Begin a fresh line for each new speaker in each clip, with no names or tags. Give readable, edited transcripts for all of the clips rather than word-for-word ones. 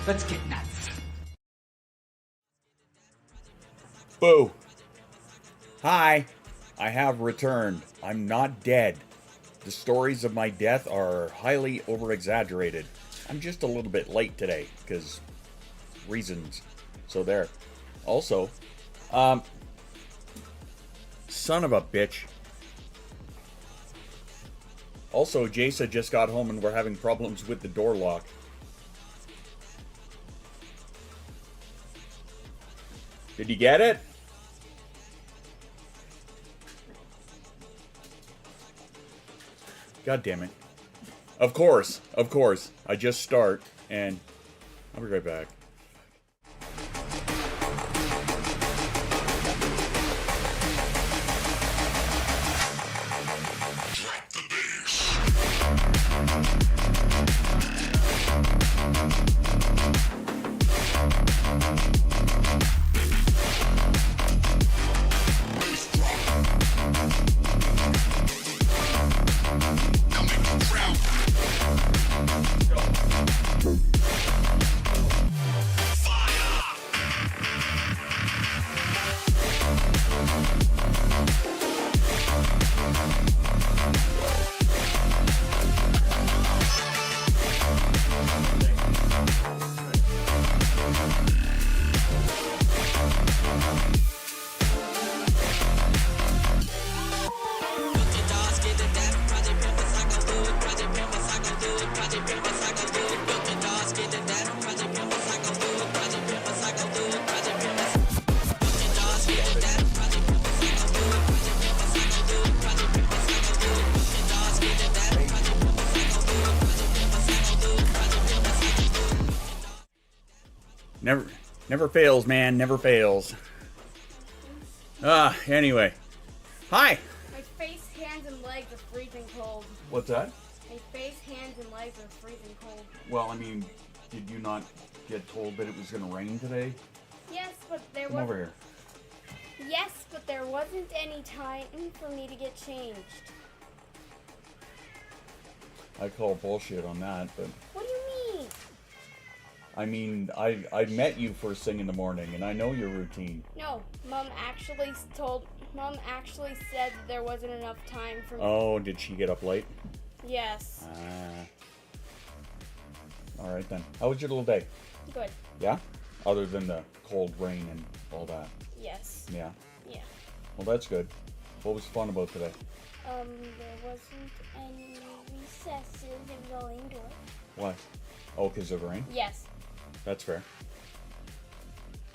Let's get nuts.
Boo. Hi. I have returned. I'm not dead. The stories of my death are highly over-exaggerated. I'm just a little bit late today, because reasons. So there. Also, son of a bitch. Also, Jasa just got home and we're having problems with the door lock. Did you get it? God damn it. Of course. I just start, and I'll be right back. Never fails, man. Never fails. Anyway. Hi!
My face, hands, and legs are freezing cold.
What's that?
My face, hands, and legs are freezing cold.
Well, I mean, did you not get told that it was going to rain today?
Yes, but there
Come over here.
Yes, but there wasn't any time for me to get changed.
I call bullshit on that, but...
What do you mean?
I mean, I met you first thing in the morning, and I know your routine.
No, Mom actually said that there wasn't enough time for me.
Oh, did she get up late?
Yes.
Alright then. How was your little day?
Good.
Yeah? Other than the cold rain and all that?
Yes.
Yeah?
Yeah.
Well, that's good. What was fun about today?
There wasn't any recesses. It was all indoor.
Why? Oh, because of the rain?
Yes.
That's fair.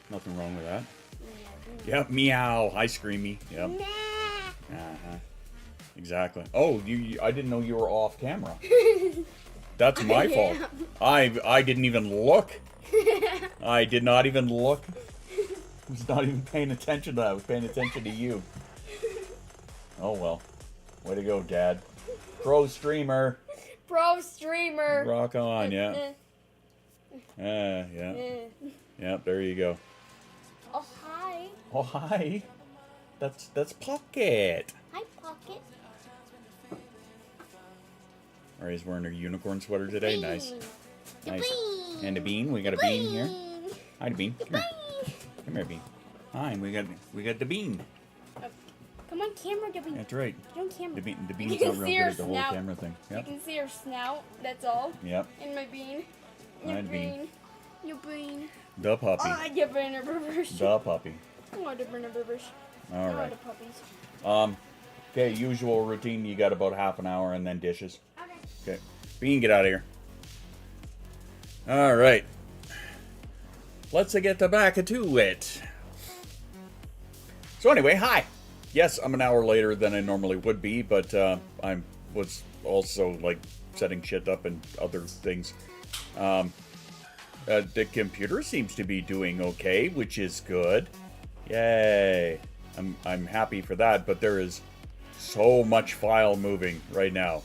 Nothing wrong with that.
Yeah.
Yep, meow. Hi, Screamy. Yep.
Nah.
Uh-huh. Exactly. Oh, I didn't know you were off camera. That's my fault. I didn't even look. I did not even look. I was not even paying attention to that. I was paying attention to you. Oh, well. Way to go, Dad. Pro streamer.
Pro streamer.
Rock on, yeah. Yeah. Yep, there you go.
Oh, hi.
Oh, hi. That's Pocket.
Hi, Pocket.
Alright, he's wearing a unicorn sweater today. Nice.
The
Nice.
bean.
And a bean. We got a bean here. Hi, the bean. Come here. Come here, bean. Hi, we got the bean.
Oh, come on, camera, the bean.
That's right.
Get on camera.
The bean's not real good at the whole
snout.
camera thing.
You
Yep.
can see her snout. That's all.
Yep.
And my bean.
Hi,
Your
bean.
bean. Your bean.
The puppy.
Ah, you better reverse.
The puppy.
Oh, the better reverse.
All
Oh,
right.
the puppies.
Okay, usual routine. You got about half an hour and then dishes.
Okay.
Okay. Bean, get out of here. All right. Let's get back to it. So anyway, hi. Yes, I'm an hour later than I normally would be, but I was also like setting shit up and other things. The computer seems to be doing okay, which is good. Yay! I'm happy for that, but there is so much file moving right now.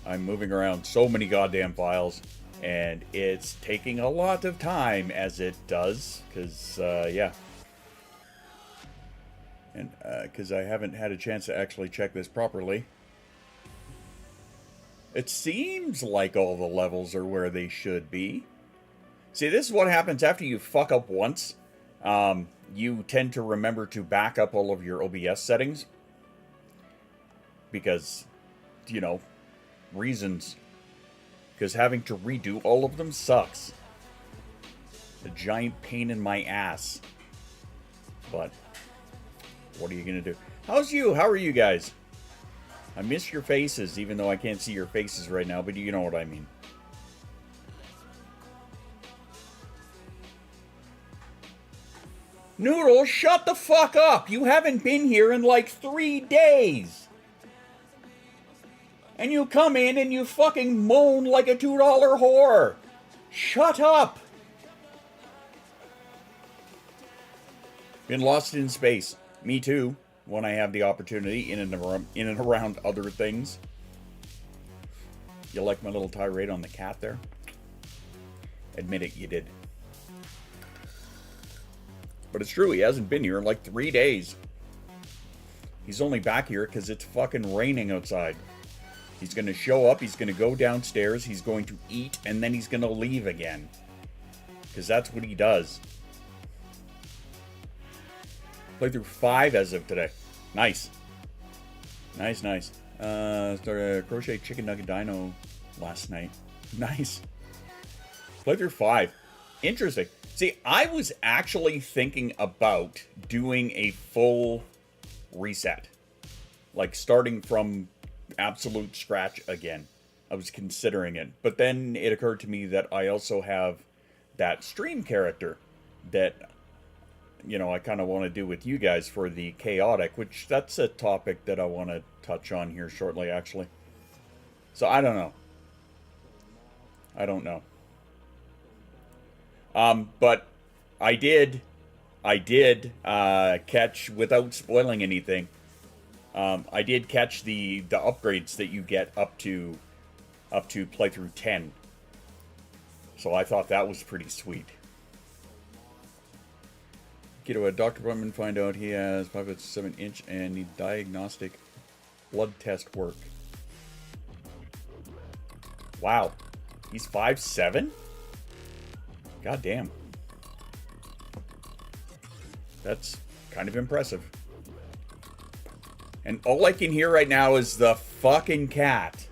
I'm moving around so many goddamn files, and it's taking a lot of time as it does, because, yeah. And, because I haven't had a chance to actually check this properly. It seems like all the levels are where they should be. See, this is what happens after you fuck up once. You tend to remember to back up all of your OBS settings. Because, you know, reasons. Because having to redo all of them sucks. A giant pain in my ass. But, what are you going to do? How's you? How are you guys? I miss your faces, even though I can't see your faces right now, but you know what I mean. Noodle, shut the fuck up! You haven't been here in like 3 days! And you come in and you fucking moan like a $2 whore! Shut up! Been lost in space. Me too, when I have the opportunity in and around other things. You like my little tirade on the cat there? Admit it, you did. But it's true, he hasn't been here in like 3 days. He's only back here because it's fucking raining outside. He's going to show up, he's going to go downstairs, he's going to eat, and then he's going to leave again. Because that's what he does. Playthrough 5 as of today. Nice. Nice, nice. Started a crochet chicken nugget dino last night. Nice. Playthrough 5. Interesting. See, I was actually thinking about doing a full reset. Like, starting from absolute scratch again. I was considering it. But then it occurred to me that I also have that stream character that, you know, I kind of want to do with you guys for the chaotic, which that's a topic that I want to touch on here shortly, actually. So, I don't know. I don't know. But I did catch, without spoiling anything, I did catch the upgrades that you get up to playthrough 10. So I thought that was pretty sweet. Get to a doctor appointment, find out he has 5'7" inch and need diagnostic blood test work. Wow. He's 5'7"? God damn. That's kind of impressive. And all I can hear right now is the fucking cat.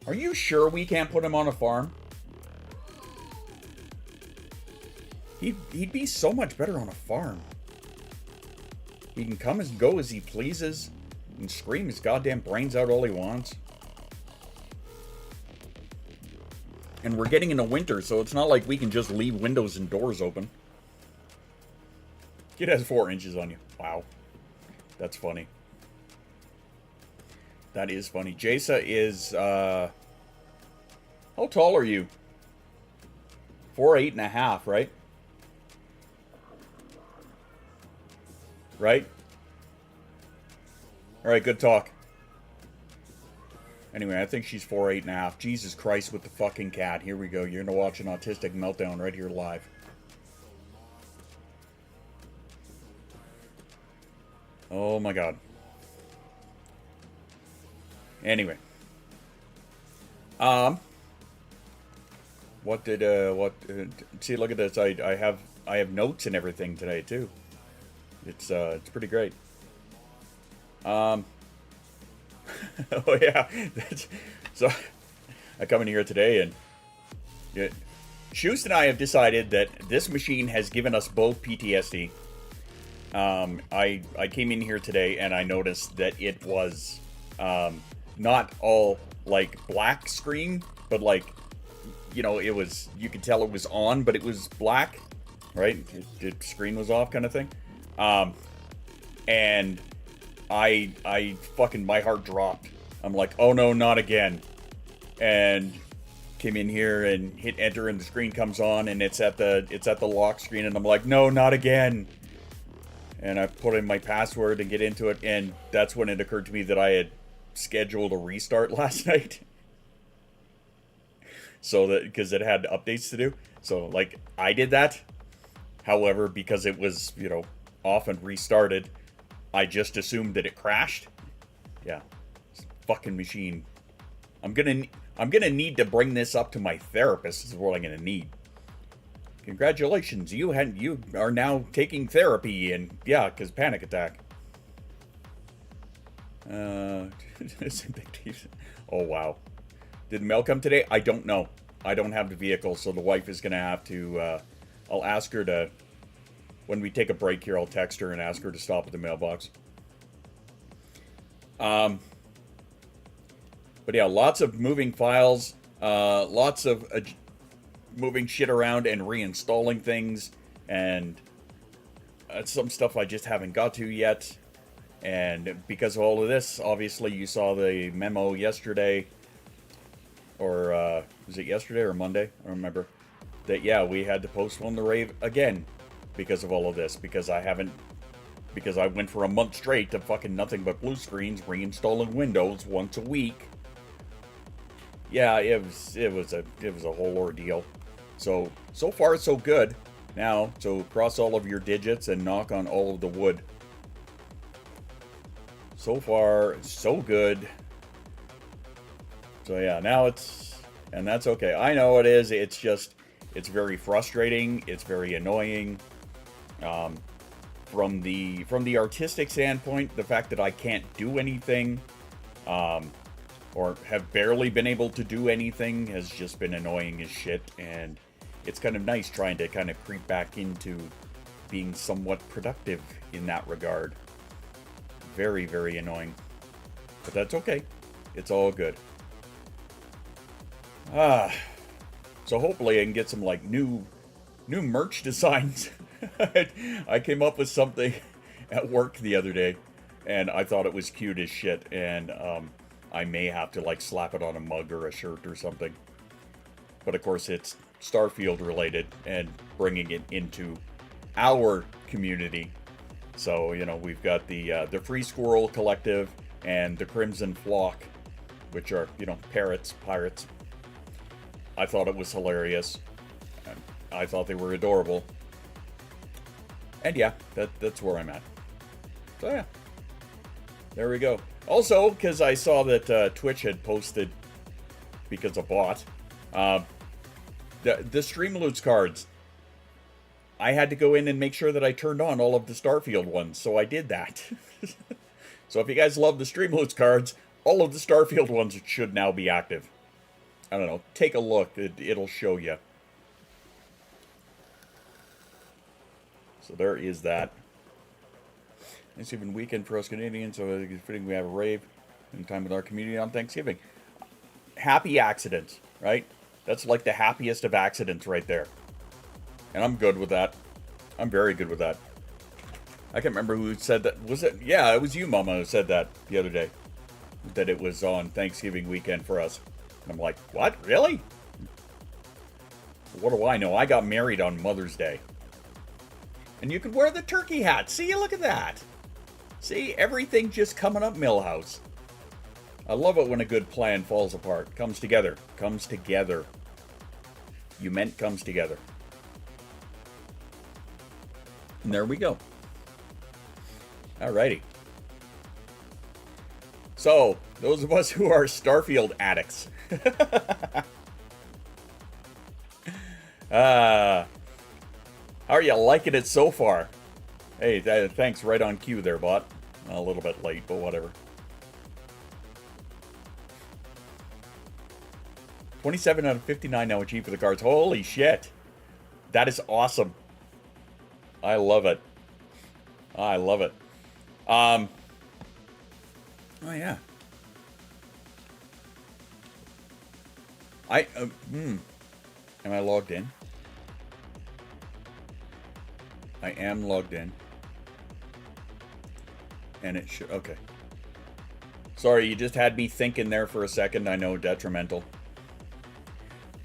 Are you sure we can't put him on a farm? He'd be so much better on a farm. He can come and go as he pleases and scream his goddamn brains out all he wants. And we're getting into winter, so it's not like we can just leave windows and doors open. Kid has 4 inches on you. Wow. That's funny. That is funny. Jasa is, how tall are you? 4'8.5", right? Right? Alright, good talk. Anyway, I think she's 4'8.5". Jesus Christ with the fucking cat. Here we go. You're gonna watch an autistic meltdown right here live. Oh my god. Anyway. See, look at this. I have notes and everything today too. It's pretty great. Oh yeah. So I come in here today and Shoost and I have decided that this machine has given us both PTSD. I came in here today and I noticed that it was not all like black screen, but like, you know, it was, you could tell it was on, but it was black, right? The screen was off kind of thing. And I fucking, my heart dropped. I'm like, oh no, not again. And came in here and hit enter and the screen comes on and it's at the lock screen and I'm like, no, not again. And I put in my password and get into it, and that's when it occurred to me that I had scheduled a restart last night. So that, because it had updates to do. So, like, I did that. However, because it was, you know, off and restarted, I just assumed that it crashed. Yeah. Fucking machine. I'm I'm going to need to bring this up to my therapist is what I'm going to need. Congratulations, you are now taking therapy, and yeah, because panic attack. Oh, wow. Did the mail come today? I don't know. I don't have the vehicle, so the wife is going to have to, I'll ask her to, when we take a break here, I'll text her and ask her to stop at the mailbox. But yeah, lots of moving files, lots of moving shit around and reinstalling things, and some stuff I just haven't got to yet. And because of all of this, obviously you saw the memo yesterday, or was it yesterday or Monday? I don't remember. That yeah, we had to postpone the rave again because of all of this, because I went for a month straight to fucking nothing but blue screens, reinstalling Windows once a week. Yeah, it was a whole ordeal. So far so good. Now, so cross all of your digits and knock on all of the wood. So far, so good. So yeah, now and that's okay. I know it is. It's just, it's very frustrating. It's very annoying. From the artistic standpoint, the fact that I can't do anything, or have barely been able to do anything, has just been annoying as shit. And it's kind of nice trying to kind of creep back into being somewhat productive in that regard. Very, very annoying. But that's okay. It's all good. So hopefully I can get some like new merch designs. I came up with something at work the other day, and I thought it was cute as shit, and I may have to like slap it on a mug or a shirt or something. But of course it's Starfield related and bringing it into our community. So, you know, we've got the Free Squirrel Collective and the Crimson Flock, which are, you know, pirates. I thought it was hilarious. I thought they were adorable. And yeah, that's where I'm at. So yeah, there we go. Also, because I saw that Twitch had posted, because of bot, the Streamloots cards. I had to go in and make sure that I turned on all of the Starfield ones, so I did that. So if you guys love the Streamloots cards, all of the Starfield ones should now be active. I don't know, take a look, it'll show you. So there is that. Thanksgiving weekend for us Canadians, so it's fitting we have a rave in time with our community on Thanksgiving. Happy accidents, right? That's like the happiest of accidents right there. And I'm good with that. I'm very good with that. I can't remember who said that. Was it? Yeah, it was you, Mama, who said that the other day. That it was on Thanksgiving weekend for us. And I'm like, what? Really? What do I know? I got married on Mother's Day. And you could wear the turkey hat. See, look at that. See, everything just coming up Millhouse. I love it when a good plan falls apart. Comes together. Comes together. You meant comes together. And there we go. Alrighty. So, those of us who are Starfield addicts. How are you liking it so far? Hey, thanks, right on cue there, bot. A little bit late, but whatever. 27 out of 59 now achieved for the cards. Holy shit. That is awesome. I love it. I love it. Oh, yeah. Am I logged in? I am logged in. And it should, okay. Sorry, you just had me thinking there for a second. I know, detrimental.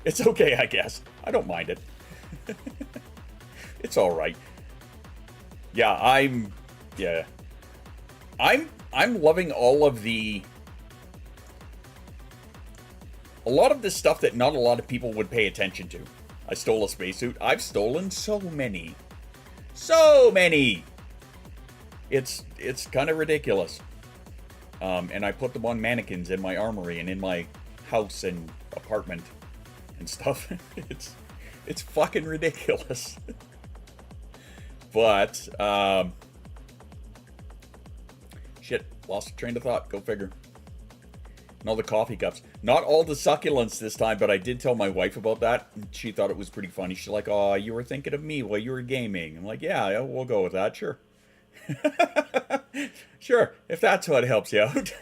It's okay, I guess. I don't mind it. It's alright. Yeah, I'm loving all of a lot of the stuff that not a lot of people would pay attention to. I stole a spacesuit. I've stolen so many. So many! It's kind of ridiculous. And I put them on mannequins in my armory and in my house and apartment and stuff. It's fucking ridiculous. But, shit, lost a train of thought. Go figure. And all the coffee cups. Not all the succulents this time, but I did tell my wife about that. She thought it was pretty funny. She's like, oh, you were thinking of me while you were gaming. I'm like, yeah, we'll go with that, sure. Sure, if that's what helps you out.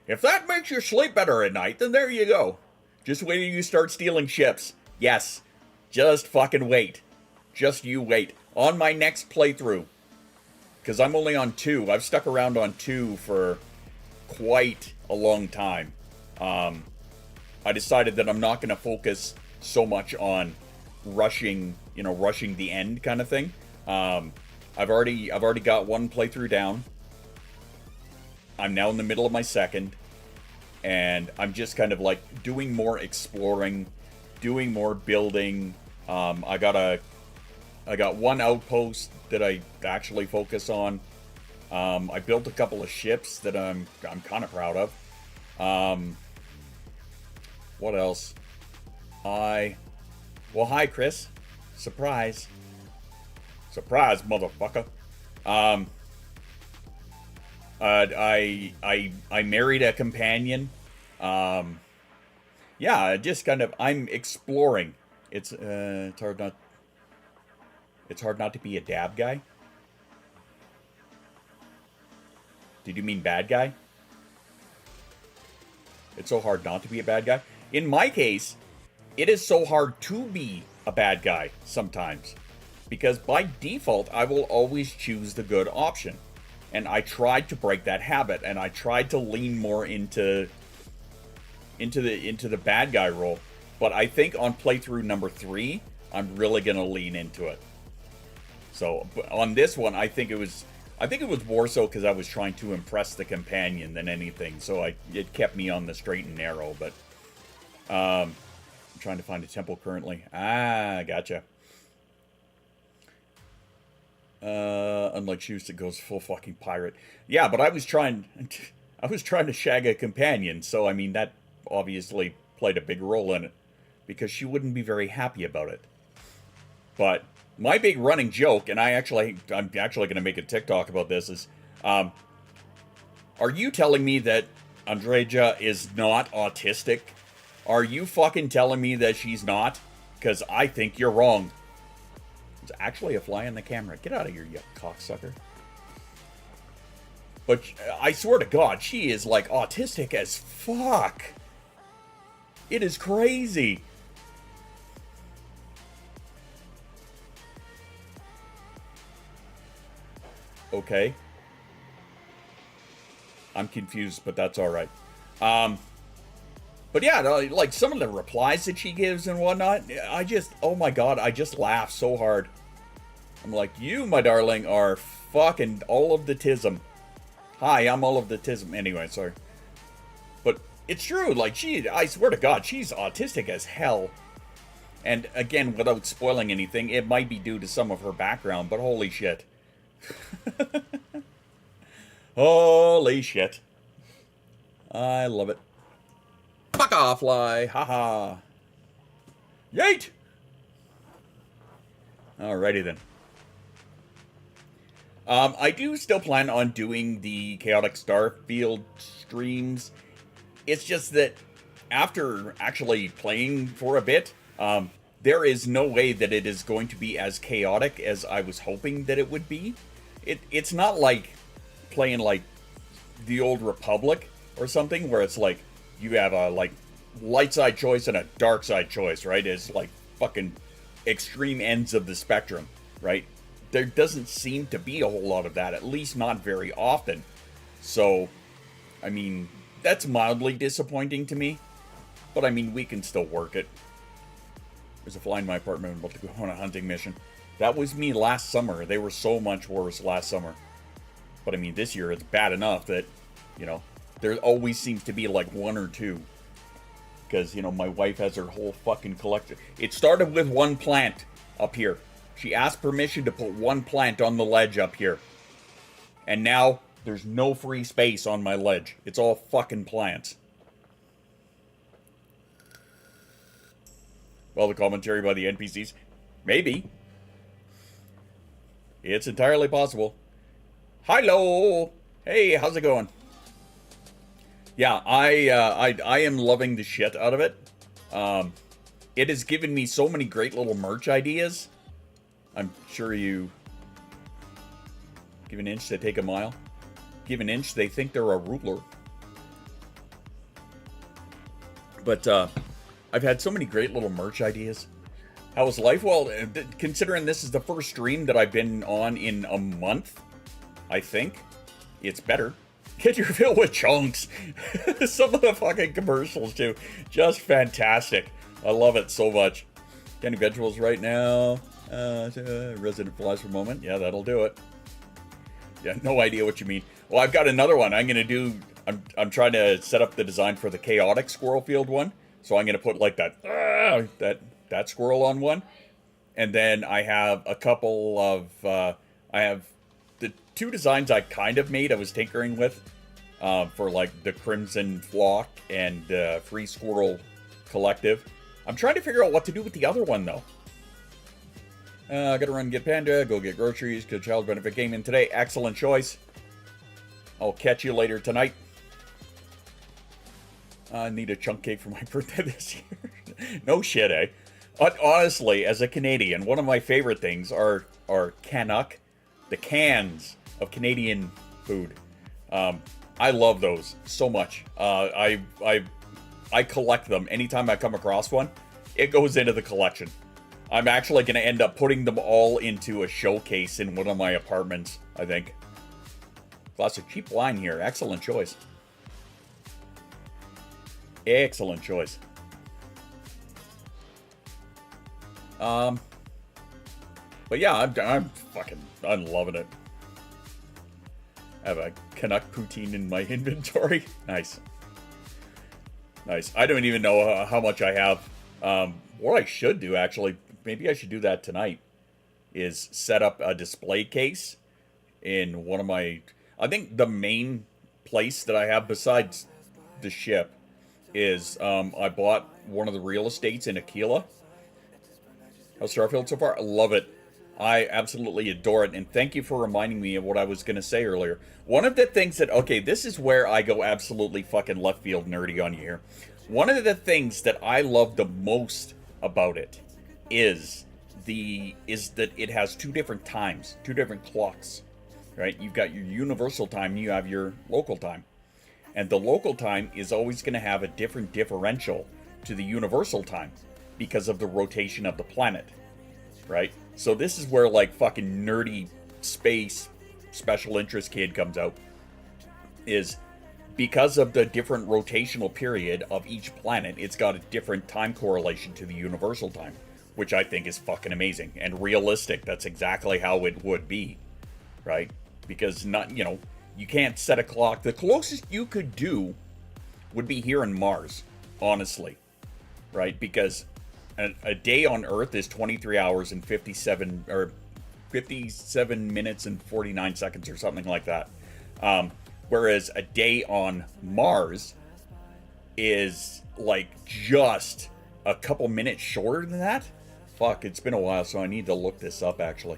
If that makes you sleep better at night, then there you go. Just wait till you start stealing ships. Yes, just fucking wait. Just you wait. On my next playthrough, because I'm only on 2. I've stuck around on 2 for quite a long time. I decided that I'm not going to focus so much on rushing the end kind of thing. I've already got 1 playthrough down. I'm now in the middle of my 2nd, and I'm just kind of like doing more exploring, doing more building. I got 1 outpost that I actually focus on. I built a couple of ships that I'm kind of proud of. What else? Well, hi, Chris. Surprise. Surprise, motherfucker. I married a companion. Yeah, just kind of, I'm exploring. It's hard not to be a dab guy. Did you mean bad guy? It's so hard not to be a bad guy. In my case, it is so hard to be a bad guy sometimes. Because by default, I will always choose the good option. And I tried to break that habit, and I tried to lean more into the bad guy role. But I think on playthrough number 3, I'm really gonna lean into it. So on this one, I think it was more so because I was trying to impress the companion than anything. So it kept me on the straight and narrow. But I'm trying to find a temple currently. Ah, gotcha. Unlike Shoes that goes full fucking pirate. Yeah, but I was trying to shag a companion, so I mean that obviously played a big role in it, because she wouldn't be very happy about it. But my big running joke, and I'm actually gonna make a TikTok about this, is are you telling me that Andreja is not autistic? Are you fucking telling me that she's not? Because I think you're wrong. It's actually a fly on the camera. Get out of here, you cocksucker. But I swear to God, she is like autistic as fuck. It is crazy. Okay. I'm confused, but that's alright. But yeah, like some of the replies that she gives and whatnot, oh my God, I just laugh so hard. I'm like, you, my darling, are fucking all of the tism. Hi, I'm all of the tism. Anyway, sorry. But it's true, like I swear to God, she's autistic as hell. And again, without spoiling anything, it might be due to some of her background, but holy shit. Holy shit. I love it. Fuck off, fly. Haha. Yeet! Alrighty then. I do still plan on doing the Chaotic Starfield streams. It's just that after actually playing for a bit, there is no way that it is going to be as chaotic as I was hoping that it would be. It's not like playing like the Old Republic or something where it's like you have a like light side choice and a dark side choice, right? It's like fucking extreme ends of the spectrum, right? There doesn't seem to be a whole lot of that, at least not very often. So, I mean, that's mildly disappointing to me. But I mean, we can still work it. There's a fly in my apartment. I'm about to go on a hunting mission. That was me last summer. They were so much worse last summer. But I mean, this year it's bad enough that, you know, there always seems to be like 1 or 2. Because, you know, my wife has her whole fucking collection. It started with 1 plant up here. She asked permission to put 1 plant on the ledge up here. And now there's no free space on my ledge. It's all fucking plants. Well, the commentary by the NPCs? Maybe. It's entirely possible. Hello! Hey, how's it going? Yeah, I am loving the shit out of it. It has given me so many great little merch ideas. I'm sure you... Give an inch, they take a mile. Give an inch, they think they're a ruler. But, I've had so many great little merch ideas. How was life? Well, considering this is the first stream that I've been on in a month, I think it's better. Get your fill with chunks. Some of the fucking commercials, too. Just fantastic. I love it so much. Candy vegetables right now. Resident flies for a moment. Yeah, that'll do it. Yeah, no idea what you mean. Well, I've got another one. I'm going to do... I'm trying to set up the design for the chaotic squirrel field one. So I'm going to put like that squirrel on one. And then I have a couple of... I have the two designs I kind of made, I was tinkering with. For like the Crimson Flock and Free Squirrel Collective. I'm trying to figure out what to do with the other one, though. I gotta run and get Panda, go get groceries, good child benefit gaming today. Excellent choice. I'll catch you later tonight. I need a chunk cake for my birthday this year. No shit, eh? Honestly, as a Canadian, one of my favorite things are Canuck, the cans of Canadian food. I love those so much. I collect them anytime I come across one. It goes into the collection. I'm actually going to end up putting them all into a showcase in one of my apartments, I think. Glass of cheap wine here. Excellent choice. Excellent choice. But yeah, I'm loving it. I have a Canuck poutine in my inventory. Nice. Nice. I don't even know how much I have. What I should do, actually, maybe I should do that tonight, is set up a display case in one of my... I think the main place that I have besides the ship is I bought one of the real estates in Aquila. How's Starfield so far? I love it. I absolutely adore it, and thank you for reminding me of what I was going to say earlier. One of the things that... Okay, this is where I go absolutely fucking left field nerdy on you here. One of the things that I love the most about it is that it has two different times, two different clocks, right? You've got your universal time, and you have your local time. And the local time is always going to have a different differential to the universal time because of the rotation of the planet, right? So this is where, like, fucking nerdy space special interest kid comes out. Is because of the different rotational period of each planet, it's got a different time correlation to the universal time, which I think is fucking amazing and realistic. That's exactly how it would be, right? Because you can't set a clock. The closest you could do would be here in Mars, honestly, right? Because a day on Earth is 23 hours and 57 minutes and 49 seconds or something like that. Whereas a day on Mars is like just a couple minutes shorter than that. Fuck, it's been a while, so I need to look this up actually.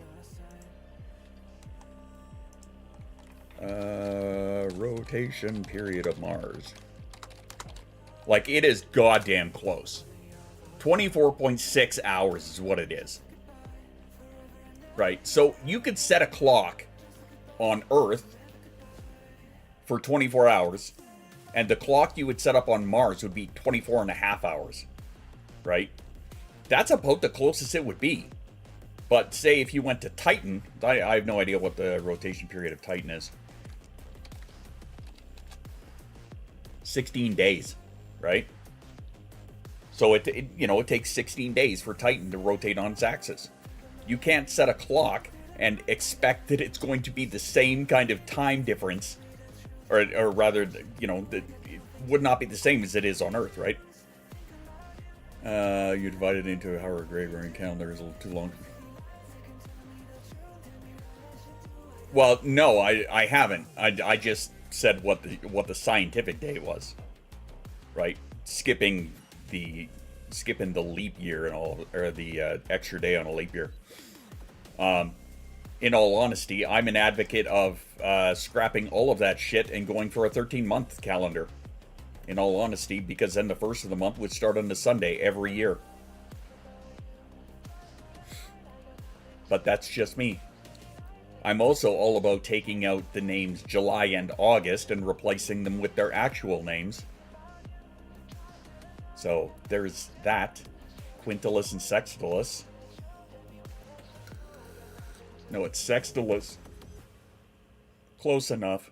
Rotation period of Mars. Like, it is goddamn close. 24.6 hours is what it is. Right, so you could set a clock on Earth for 24 hours, and the clock you would set up on Mars would be 24 and a half hours, right? That's about the closest it would be. But say if you went to Titan, I have no idea what the rotation period of Titan is. 16 days, right? So it takes 16 days for Titan to rotate on its axis. You can't set a clock and expect that it's going to be the same kind of time difference, or rather, that it would not be the same as it is on Earth, right? You divide it into a Howard Gregorian calendar is a little too long. Well, no, I haven't. I just said what the scientific day was, right? Skipping the skipping the leap year and all, or the extra day on a leap year. In all honesty, I'm an advocate of scrapping all of that shit and going for a 13-month calendar. In all honesty, because then the first of the month would start on a Sunday every year. But that's just me. I'm also all about taking out the names July and August and replacing them with their actual names. So there's that. Quintilis and Sextilis. No, it's Sextilis. Close enough.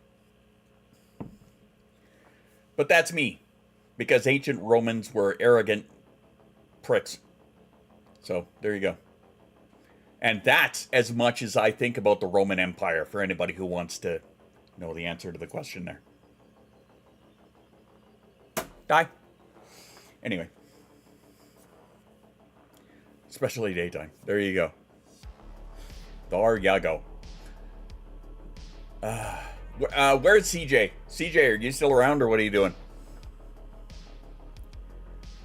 But that's me. Because ancient Romans were arrogant pricks. So, there you go. And that's as much as I think about the Roman Empire, for anybody who wants to know the answer to the question there. Die. Anyway. Especially daytime. There you go. There you go. Where's CJ? CJ, are you still around or what are you doing?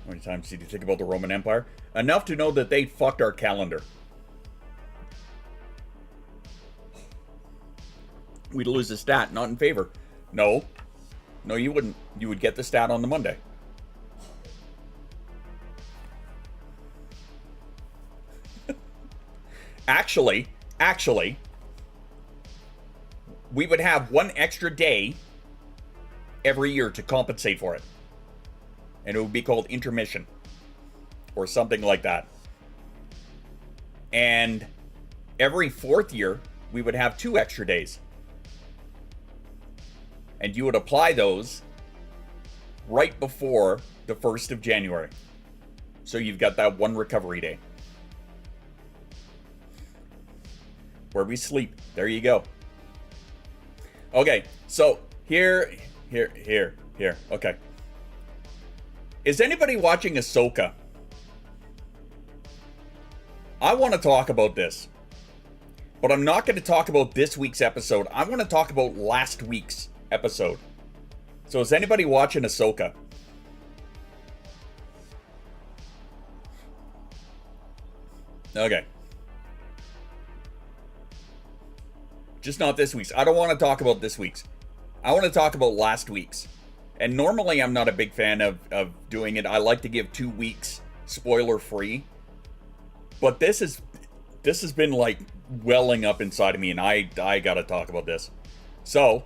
How many times did you think about the Roman Empire? Enough to know that they fucked our calendar. We'd lose the stat, not in favor. No. No, you wouldn't. You would get the stat on the Monday. Actually, we would have one extra day every year to compensate for it. And it would be called intermission. Or something like that. And every fourth year, we would have 2 extra days. And you would apply those right before the 1st of January. So you've got that one recovery day. Where we sleep. There you go. Okay, so here. Okay. Is anybody watching Ahsoka? I want to talk about this. But I'm not going to talk about this week's episode. I want to talk about last week's episode. So is anybody watching Ahsoka? Okay. Just not this week's. I don't want to talk about this week's. I want to talk about last week's. And normally I'm not a big fan of doing it. I like to give 2 weeks spoiler free. But this has been like welling up inside of me, and I gotta talk about this. So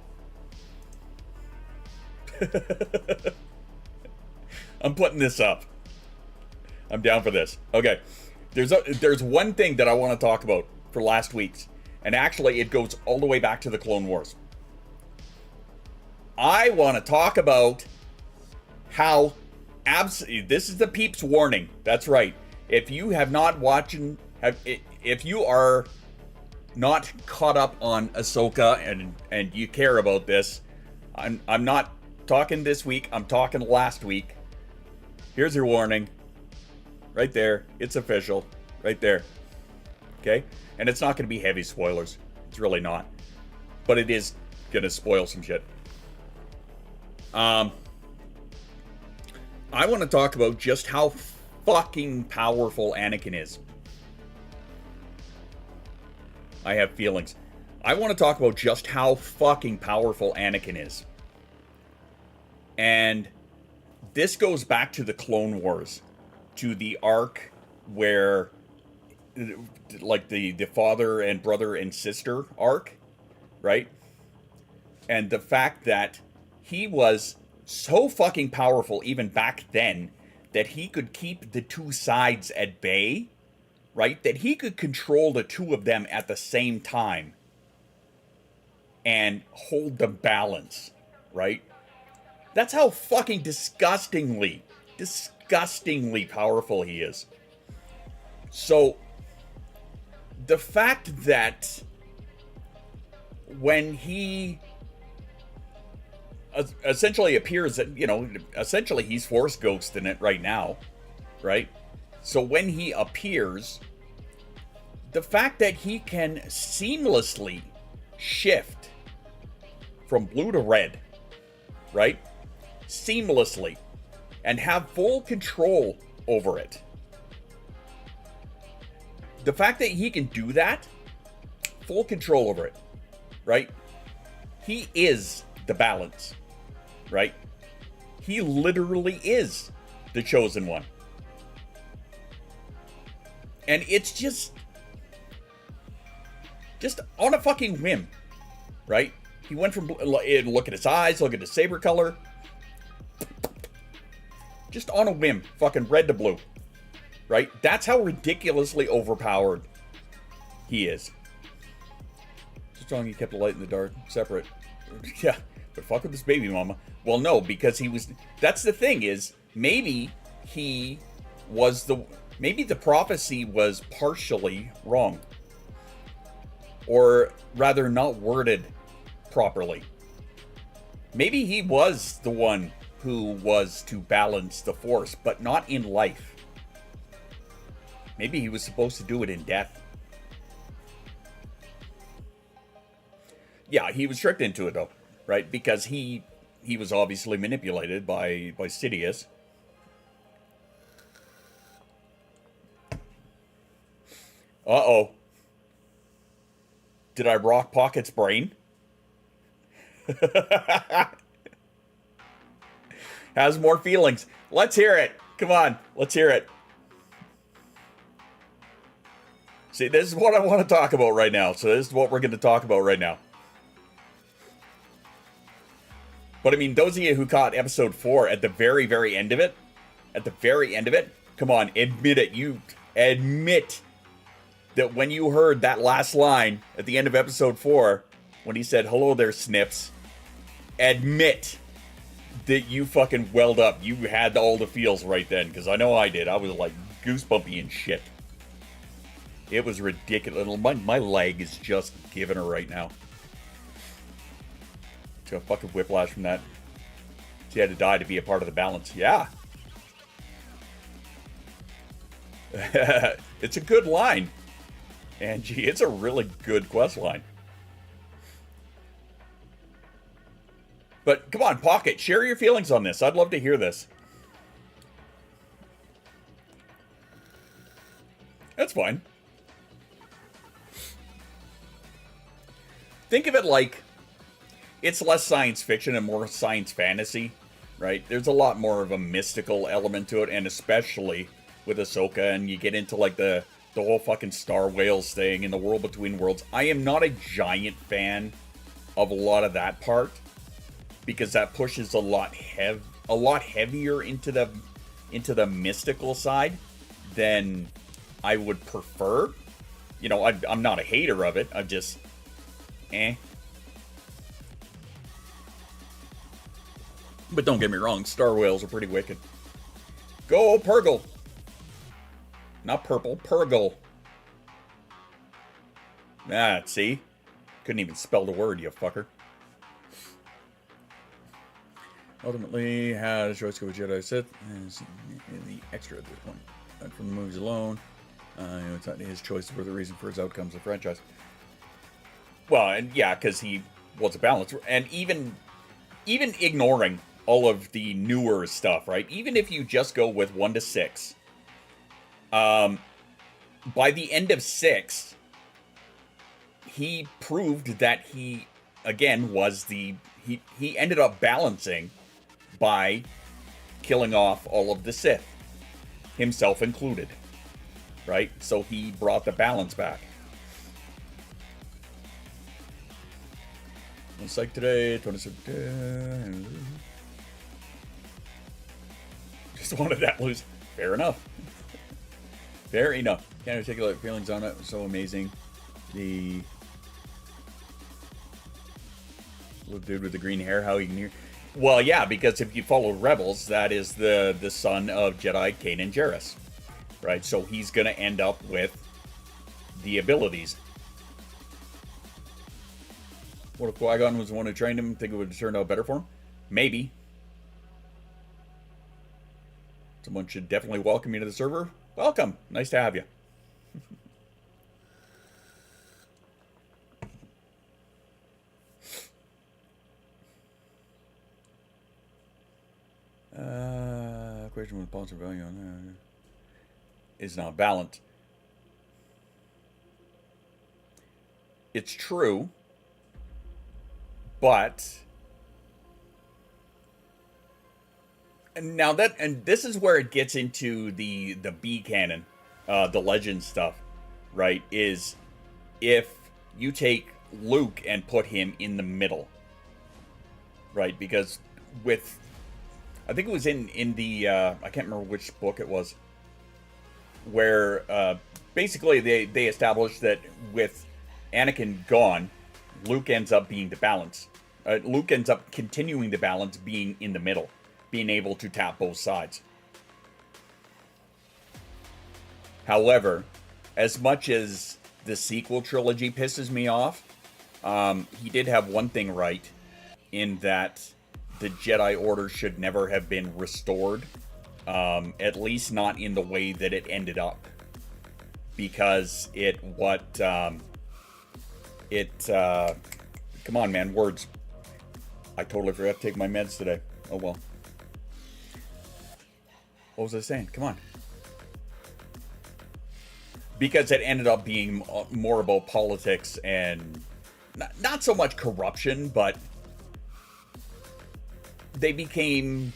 I'm putting this up. I'm down for this. Okay. There's one thing that I want to talk about for last week's. And actually, it goes all the way back to the Clone Wars. I want to talk about how this is the peeps warning. That's right. If you have not if you are not caught up on Ahsoka and you care about this, I'm not talking this week. I'm talking last week. Here's your warning. Right there. It's official. Right there. Okay? And it's not going to be heavy spoilers. It's really not. But it is going to spoil some shit. I want to talk about just how fucking powerful Anakin is. I have feelings. I want to talk about just how fucking powerful Anakin is. And this goes back to the Clone Wars. To the arc where, like the father and brother and sister arc, right? And the fact that he was so fucking powerful even back then that he could keep the two sides at bay, right? That he could control the two of them at the same time and hold the balance, right? That's how fucking disgustingly powerful he is. So the fact that when he essentially appears, essentially he's Force Ghost in it right now, right? So when he appears, the fact that he can seamlessly shift from blue to red, right? Seamlessly, and have full control over it. The fact that he can do that, full control over it, right? He is the balance, right? He literally is the chosen one. And it's just on a fucking whim, right? He went from, look at his eyes, look at his saber color. Just on a whim, fucking red to blue, right? That's how ridiculously overpowered he is. So strong he kept the light in the dark, separate. Yeah, but fuck with this baby mama. Well, no, because he was, that's the thing is, maybe the prophecy was partially wrong. Or rather, not worded properly. Maybe he was the one who was to balance the force, but not in life. Maybe he was supposed to do it in death. Yeah, he was tricked into it though, right? Because he was obviously manipulated by Sidious. Uh-oh. Did I rock Pocket's brain? Has more feelings. Let's hear it. Come on, let's hear it. See, this is what I want to talk about right now. So this is what we're going to talk about right now. But I mean, those of you who caught episode 4 at the very, very end of it, come on, admit it. You admit that when you heard that last line at the end of episode 4, when he said, "Hello there, Snips," admit that you fucking welled up. You had all the feels right then, because I know I did. I was like goosebumpy and shit. It was ridiculous. My leg is just giving her right now. Got fucking whiplash from that. She had to die to be a part of the balance. Yeah. It's a good line. Angie, it's a really good quest line. But come on, Pocket, share your feelings on this. I'd love to hear this. That's fine. Think of it like it's less science fiction and more science fantasy, right? There's a lot more of a mystical element to it, and especially with Ahsoka, and you get into like the whole fucking Star Whales thing in the world between worlds. I am not a giant fan of a lot of that part, because that pushes a lot heavier into the mystical side than I would prefer. You know, I'm not a hater of it. I'm just, But don't get me wrong, Star Whales are pretty wicked. Go Purgle! Not purple, Purgle. Ah, see? Couldn't even spell the word, you fucker. Ultimately, had a choice to go with Jedi Sith. The extra at this point. Not from the movies alone. It's not his choice were the reason for his outcomes of the franchise. Well, and yeah, because he was a balance. And even ignoring all of the newer stuff, right? Even if you just go with 1 to 6, by the end of 6, he proved that he, again, was he ended up balancing by killing off all of the Sith, himself included, right? So he brought the balance back. On Psych today, 27. Just wanted that loose. Fair enough. Fair enough. Can't articulate feelings on it. So amazing. The little dude with the green hair, how he can hear. Well, yeah, because if you follow Rebels, that is the son of Jedi Kanan Jarrus, right? So he's gonna end up with the abilities. What if Qui-Gon was the one who trained him? Think it would have turned out better for him? Maybe. Someone should definitely welcome you to the server. Welcome. Nice to have you. Question with sponsor value on that. is not balanced. It's true, but and now that, and this is where it gets into the B canon, the legend stuff, right? Is if you take Luke and put him in the middle, right? Because with, I think it was in the I can't remember which book it was, where basically they established that with Anakin gone, Luke ends up being the balance. Luke ends up continuing the balance, being in the middle, being able to tap both sides. However, as much as the sequel trilogy pisses me off, he did have one thing right, in that the Jedi Order should never have been restored, at least not in the way that it ended up, because come on, man, words. I totally forgot to take my meds today. Oh well. What was I saying? Come on. Because it ended up being more about politics and not so much corruption, but they became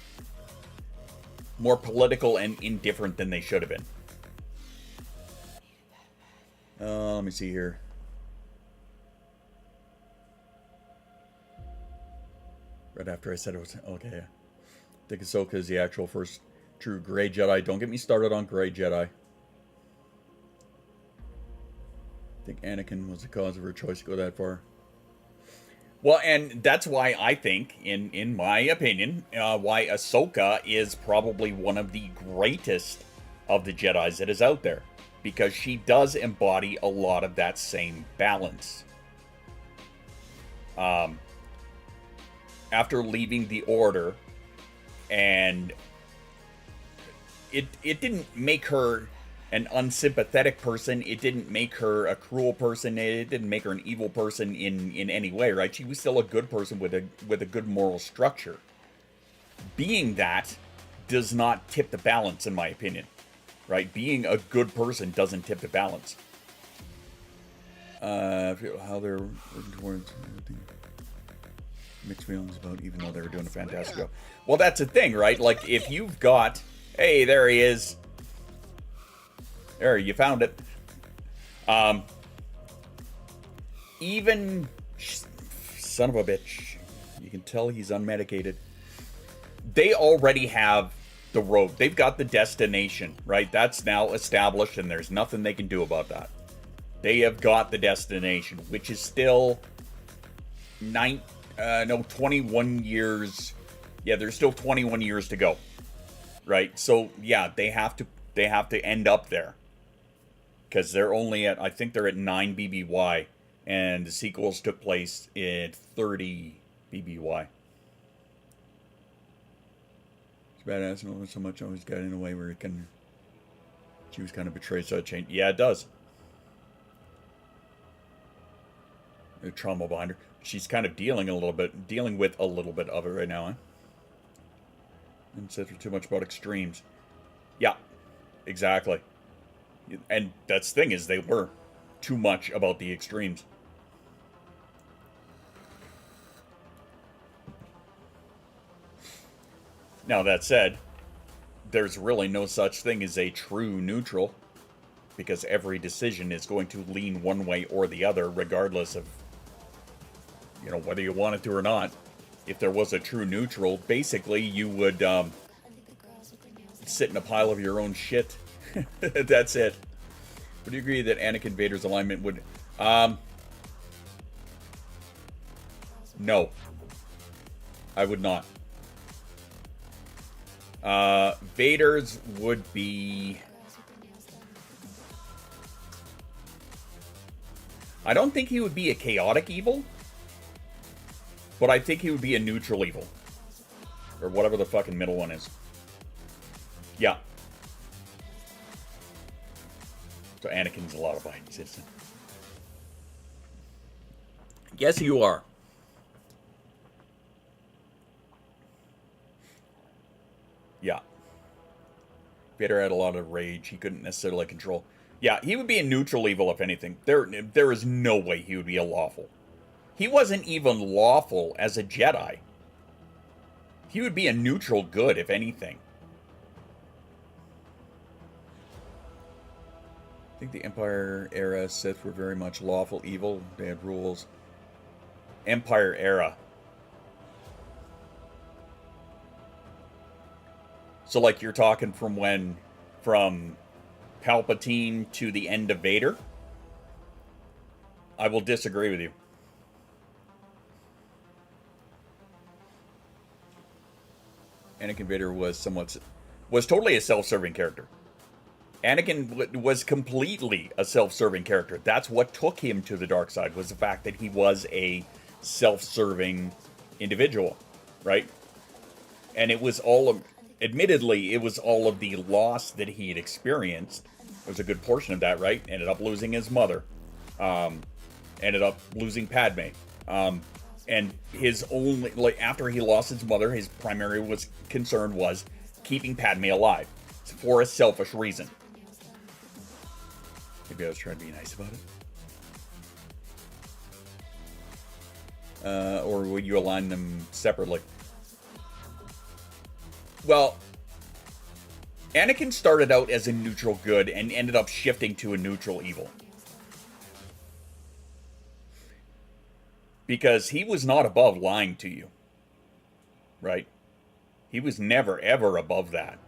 more political and indifferent than they should have been. Let me see here. Right after I said it was okay. I think Ahsoka is the actual first true Grey Jedi. Don't get me started on Grey Jedi. I think Anakin was the cause of her choice to go that far. Well, and that's why I think, in my opinion, why Ahsoka is probably one of the greatest of the Jedis that is out there. Because she does embody a lot of that same balance. After leaving the Order, and it didn't make her an unsympathetic person, it didn't make her a cruel person, it didn't make her an evil person in any way, right? She was still a good person with a good moral structure. Being that does not tip the balance, in my opinion, right? Being a good person doesn't tip the balance. How they're working towards everything. Mixed feelings about, even though they were doing a fantastic job. Well, that's the thing, right? Like, if you've got, hey, there he is. There, you found it. Even, son of a bitch, you can tell he's unmedicated. They already have the road. They've got the destination, right? That's now established, and there's nothing they can do about that. They have got the destination, which is still 21 years. Yeah, there's still 21 years to go, right? So yeah, they have to end up there, because they're only at, I think they're at 9 BBY, and the sequels took place at 30 BBY. It's badass, and so much always got in a way where it can. She was kind of betrayed, so it changed. Yeah, it does. The trauma behind her. She's kind of dealing with a little bit of it right now, huh? And said too much about extremes. Yeah, exactly. And that's the thing, is they were too much about the extremes. Now, that said, there's really no such thing as a true neutral, because every decision is going to lean one way or the other, regardless of, you know, whether you want it to or not. If there was a true neutral, basically you would sit in a pile of your own shit. That's it. Would you agree that Anakin Vader's alignment would... No. I would not. Vader's would be... I don't think he would be a chaotic evil, but I think he would be a neutral evil. Or whatever the fucking middle one is. Yeah. So Anakin's a lot of Biden citizen. Yes, you are. Yeah. Vader had a lot of rage. He couldn't necessarily control. Yeah, he would be a neutral evil, if anything. There is no way he would be a lawful. He wasn't even lawful as a Jedi. He would be a neutral good, if anything. I think the Empire era Sith were very much lawful evil. They had rules. Empire era. So, like, you're talking from Palpatine to the end of Vader? I will disagree with you. Anakin Vader was totally a self-serving character. Anakin was completely a self-serving character. That's what took him to the dark side, was the fact that he was a self-serving individual, right? And it was admittedly, it was all of the loss that he had experienced. There was a good portion of that, right? Ended up losing his mother. Ended up losing Padme. And his only, like, after he lost his mother, his primary concern was keeping Padme alive for a selfish reason. Maybe I was trying to be nice about it. Or would you align them separately? Well, Anakin started out as a neutral good and ended up shifting to a neutral evil. Because he was not above lying to you. Right? He was never, ever above that.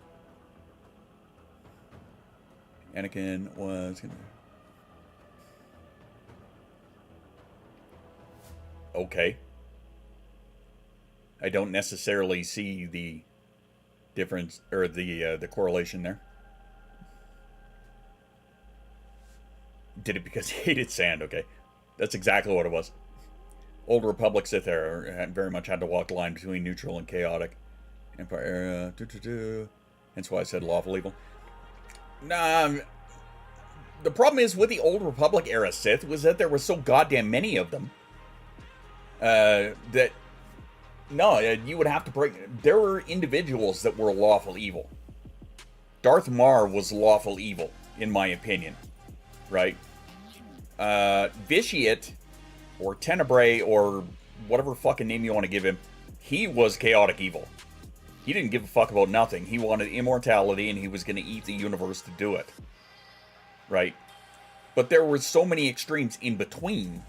Anakin was... Okay. I don't necessarily see the difference, or the correlation there. Did it because he hated sand, okay. That's exactly what it was. Old Republic Sith era very much had to walk the line between neutral and chaotic. Empire era, hence why I said lawful evil. Nah, the problem is with the Old Republic era Sith was that there were so goddamn many of them. That you would have to break. There were individuals that were lawful evil. Darth Maul was lawful evil, in my opinion. Right? Vitiate, or Tenebrae, or whatever fucking name you want to give him, he was chaotic evil. He didn't give a fuck about nothing. He wanted immortality, and he was going to eat the universe to do it. Right? But there were so many extremes in between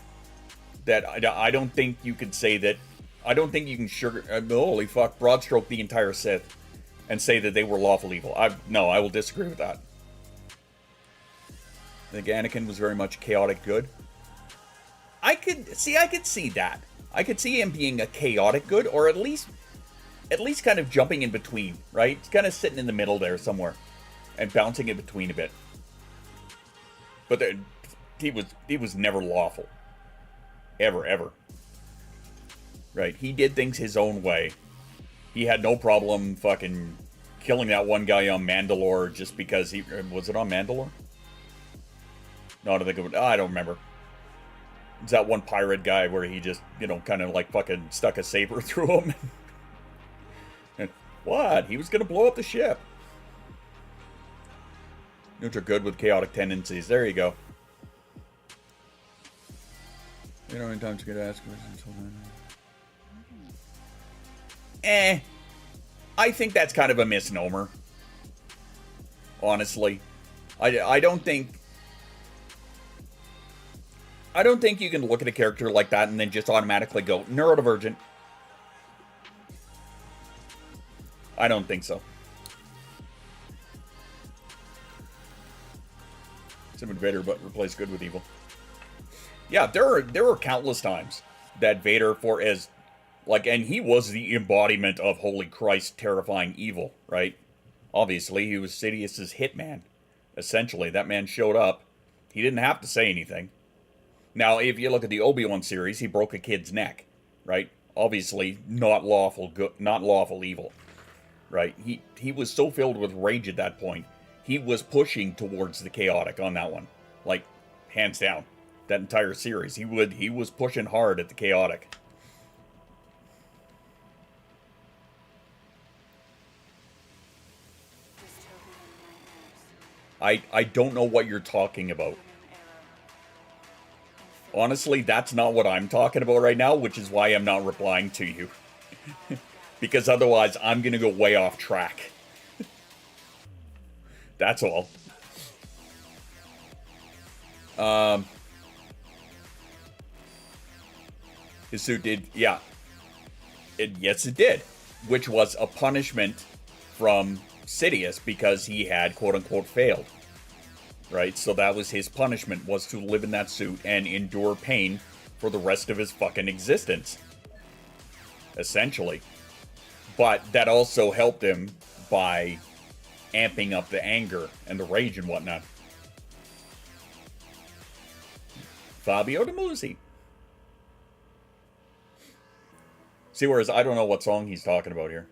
that I don't think you could say that. I don't think you can holy fuck, broad stroke the entire Sith and say that they were lawful evil. No, I will disagree with that. I think Anakin was very much chaotic good. I could see that. I could see him being a chaotic good, or at least kind of jumping in between, right? Kind of sitting in the middle there somewhere and bouncing in between a bit. But he was never lawful. Ever. Right? He did things his own way. He had no problem fucking killing that one guy on Mandalore just because he... Was it on Mandalore? No, I don't think it would... I don't remember. It's that one pirate guy where he just, kind of like fucking stuck a saber through him. And what? He was going to blow up the ship. Neutral good with chaotic tendencies. There you go. You know how many times you get asked questions? I think that's kind of a misnomer. Honestly. I don't think you can look at a character like that and then just automatically go, neurodivergent. I don't think so. Simon Vader, but replace good with evil. Yeah, there were countless times that Vader, and he was the embodiment of holy Christ, terrifying evil, right? Obviously, he was Sidious's hitman. Essentially, that man showed up. He didn't have to say anything. Now, if you look at the Obi-Wan series, he broke a kid's neck, right? Obviously, not lawful good, not lawful evil, right? He was so filled with rage at that point. He was pushing towards the chaotic on that one, like hands down. That entire series, he was pushing hard at the chaotic. I don't know what you're talking about. Honestly, that's not what I'm talking about right now, which is why I'm not replying to you. Because otherwise, I'm gonna go way off track. That's all. His suit did, yeah. Yes, it did. Which was a punishment from Sidious because he had, quote-unquote, failed. Right? So that was his punishment, was to live in that suit and endure pain for the rest of his fucking existence. Essentially. But that also helped him by amping up the anger and the rage and whatnot. Fabio De Musi. See, whereas I don't know what song he's talking about here.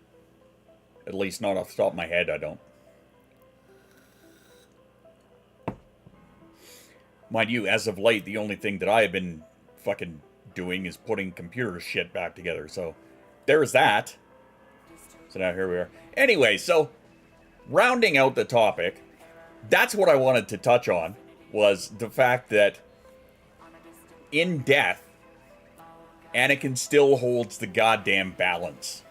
At least not off the top of my head, I don't. Mind you, as of late, the only thing that I have been fucking doing is putting computer shit back together. So, there's that. So now here we are. Anyway, so, rounding out the topic, that's what I wanted to touch on, was the fact that in death, Anakin still holds the goddamn balance.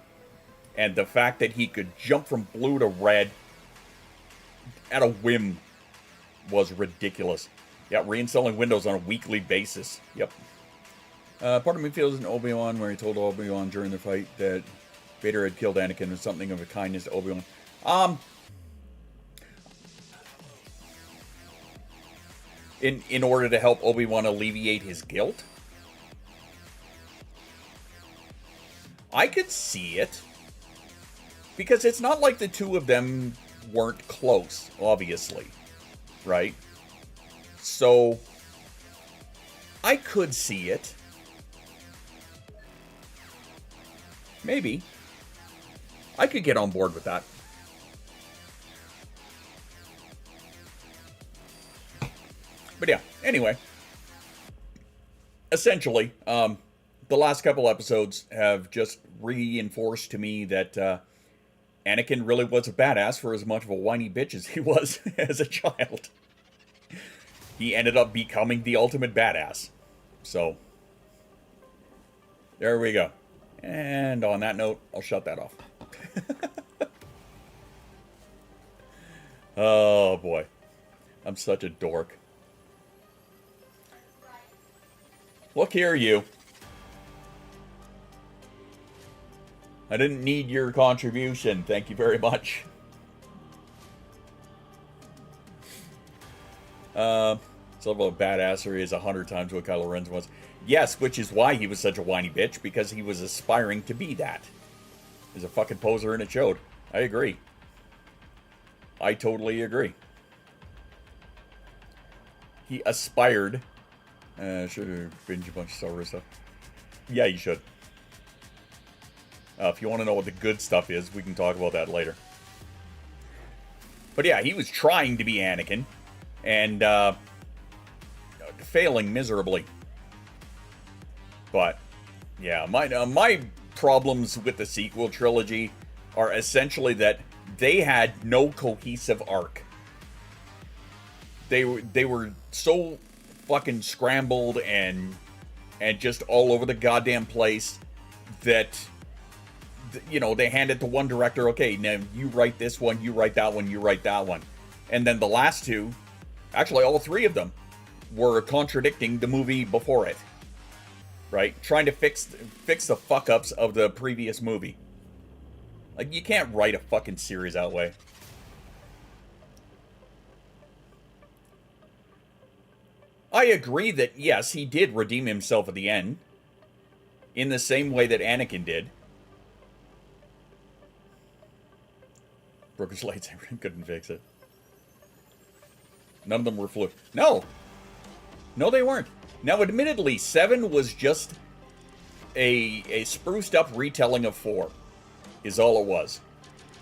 And the fact that he could jump from blue to red at a whim was ridiculous. Yeah, reinstalling Windows on a weekly basis. Yep. Part of me feels in Obi-Wan where he told Obi-Wan during the fight that Vader had killed Anakin was something of a kindness to Obi-Wan. In order to help Obi-Wan alleviate his guilt? I could see it. Because it's not like the two of them weren't close, obviously. Right? So, I could see it. Maybe. I could get on board with that. But yeah, anyway. Essentially, the last couple episodes have just reinforced to me that Anakin really was a badass for as much of a whiny bitch as he was as a child. He ended up becoming the ultimate badass. So, there we go. And on that note, I'll shut that off. Oh boy. I'm such a dork. Look here, you. I didn't need your contribution. Thank you very much. Some of a badassery is 100 times what Kylo Ren was. Yes, which is why he was such a whiny bitch, because he was aspiring to be that. He's a fucking poser and it showed. I agree. I totally agree. He aspired. Should binge a bunch of Star Wars stuff. Yeah, you should. If you want to know what the good stuff is, we can talk about that later. But yeah, he was trying to be Anakin. And, failing miserably. But, yeah, my problems with the sequel trilogy are essentially that they had no cohesive arc. They were so fucking scrambled and just all over the goddamn place that, you know, they hand it to one director. Okay, now you write this one, you write that one, you write that one. And then the last two, actually all three of them, were contradicting the movie before it. Right? Trying to fix the fuck-ups of the previous movie. Like, you can't write a fucking series that way. I agree that, yes, he did redeem himself at the end. In the same way that Anakin did. Broke his lightsaber and couldn't fix it. None of them were fluid. No! No, they weren't. Now, admittedly, 7 was just a spruced up retelling of 4. Is all it was.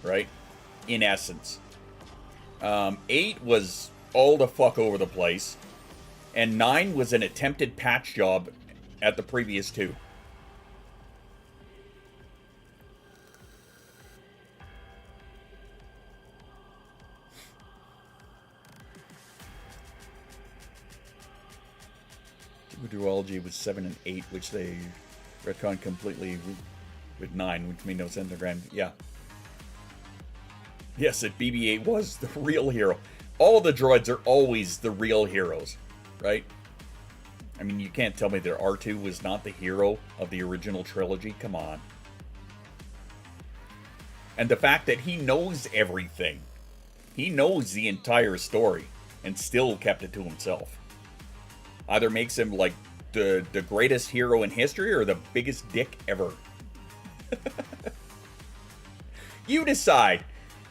Right? In essence. 8 was all the fuck over the place. And 9 was an attempted patch job at the previous 2. duology was 7 and 8, which they retconned completely with 9, which made no sense in the grand. Yeah. Yes, that BB-8 was the real hero. All the droids are always the real heroes, right? I mean, you can't tell me that R2 was not the hero of the original trilogy. Come on. And the fact that he knows everything. He knows the entire story and still kept it to himself. Either makes him like the greatest hero in history or the biggest dick ever. You decide.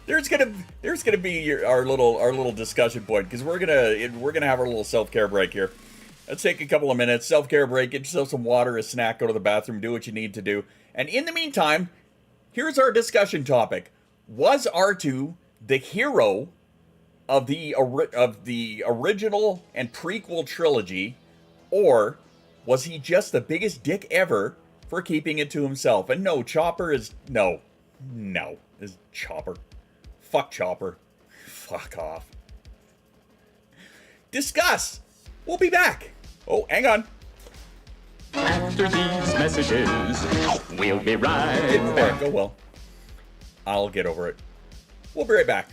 There's gonna be our little discussion point, because we're gonna have our little self-care break here. Let's take a couple of minutes, self-care break, get yourself some water, a snack, go to the bathroom, do what you need to do. And in the meantime, here's our discussion topic. Was R2 the hero of the original and prequel trilogy, or was he just the biggest dick ever for keeping it to himself? And no, Chopper is... No, is Chopper. Fuck Chopper. Fuck off. Discuss! We'll be back. Oh, hang on.
After these messages, we'll be right back.
Go well. I'll get over it. We'll be right back.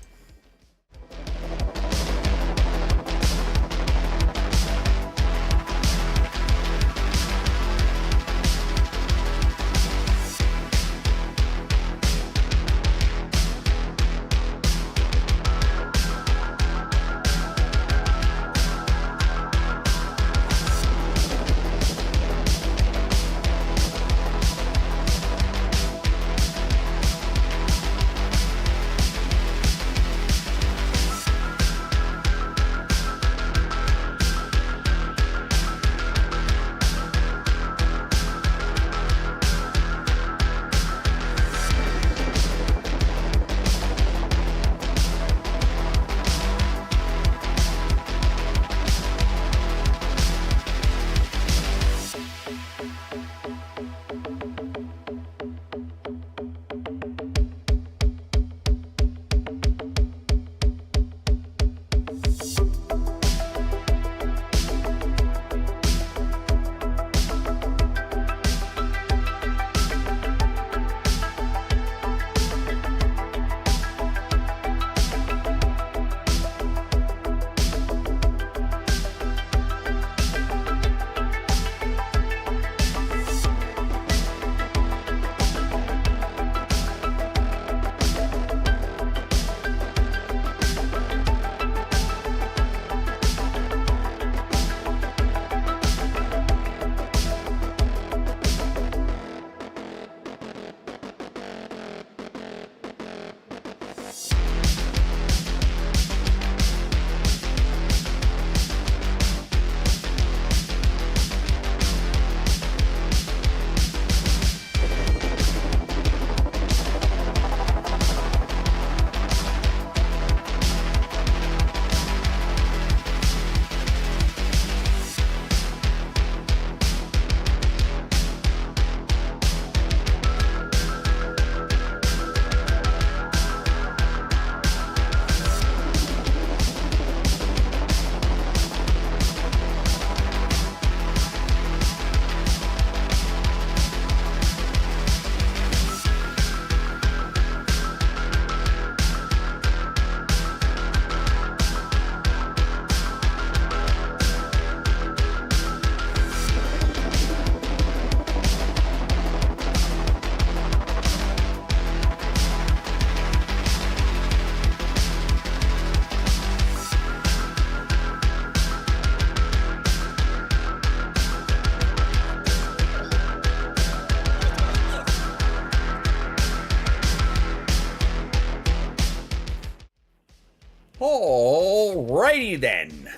Alrighty then.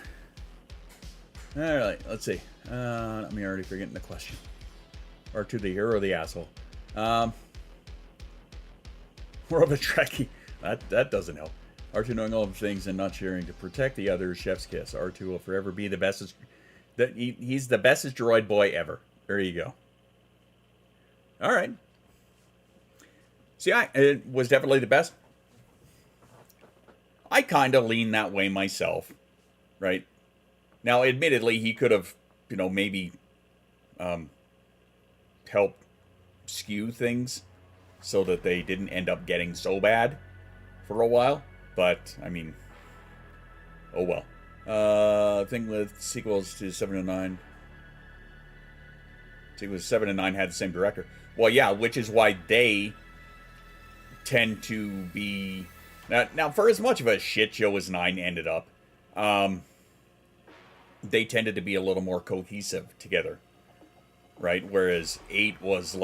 Alright, let's see. I'm already forgetting the question. R2 the hero or the asshole? More of a Trekkie. That doesn't help. R2 knowing all the things and not sharing to protect the others. Chef's kiss. R2 will forever be the bestest. He's the bestest droid boy ever. There you go. Alright. See, it was definitely the best. I kind of lean that way myself, right? Now, admittedly, he could have maybe help skew things so that they didn't end up getting so bad for a while. But, I mean, oh well. Thing with sequels to 7 and 9. Sequels to 7 and 9 had the same director. Well, yeah, which is why they tend to be... Now, for as much of a shit show as 9 ended up, they tended to be a little more cohesive together, right? Whereas 8 was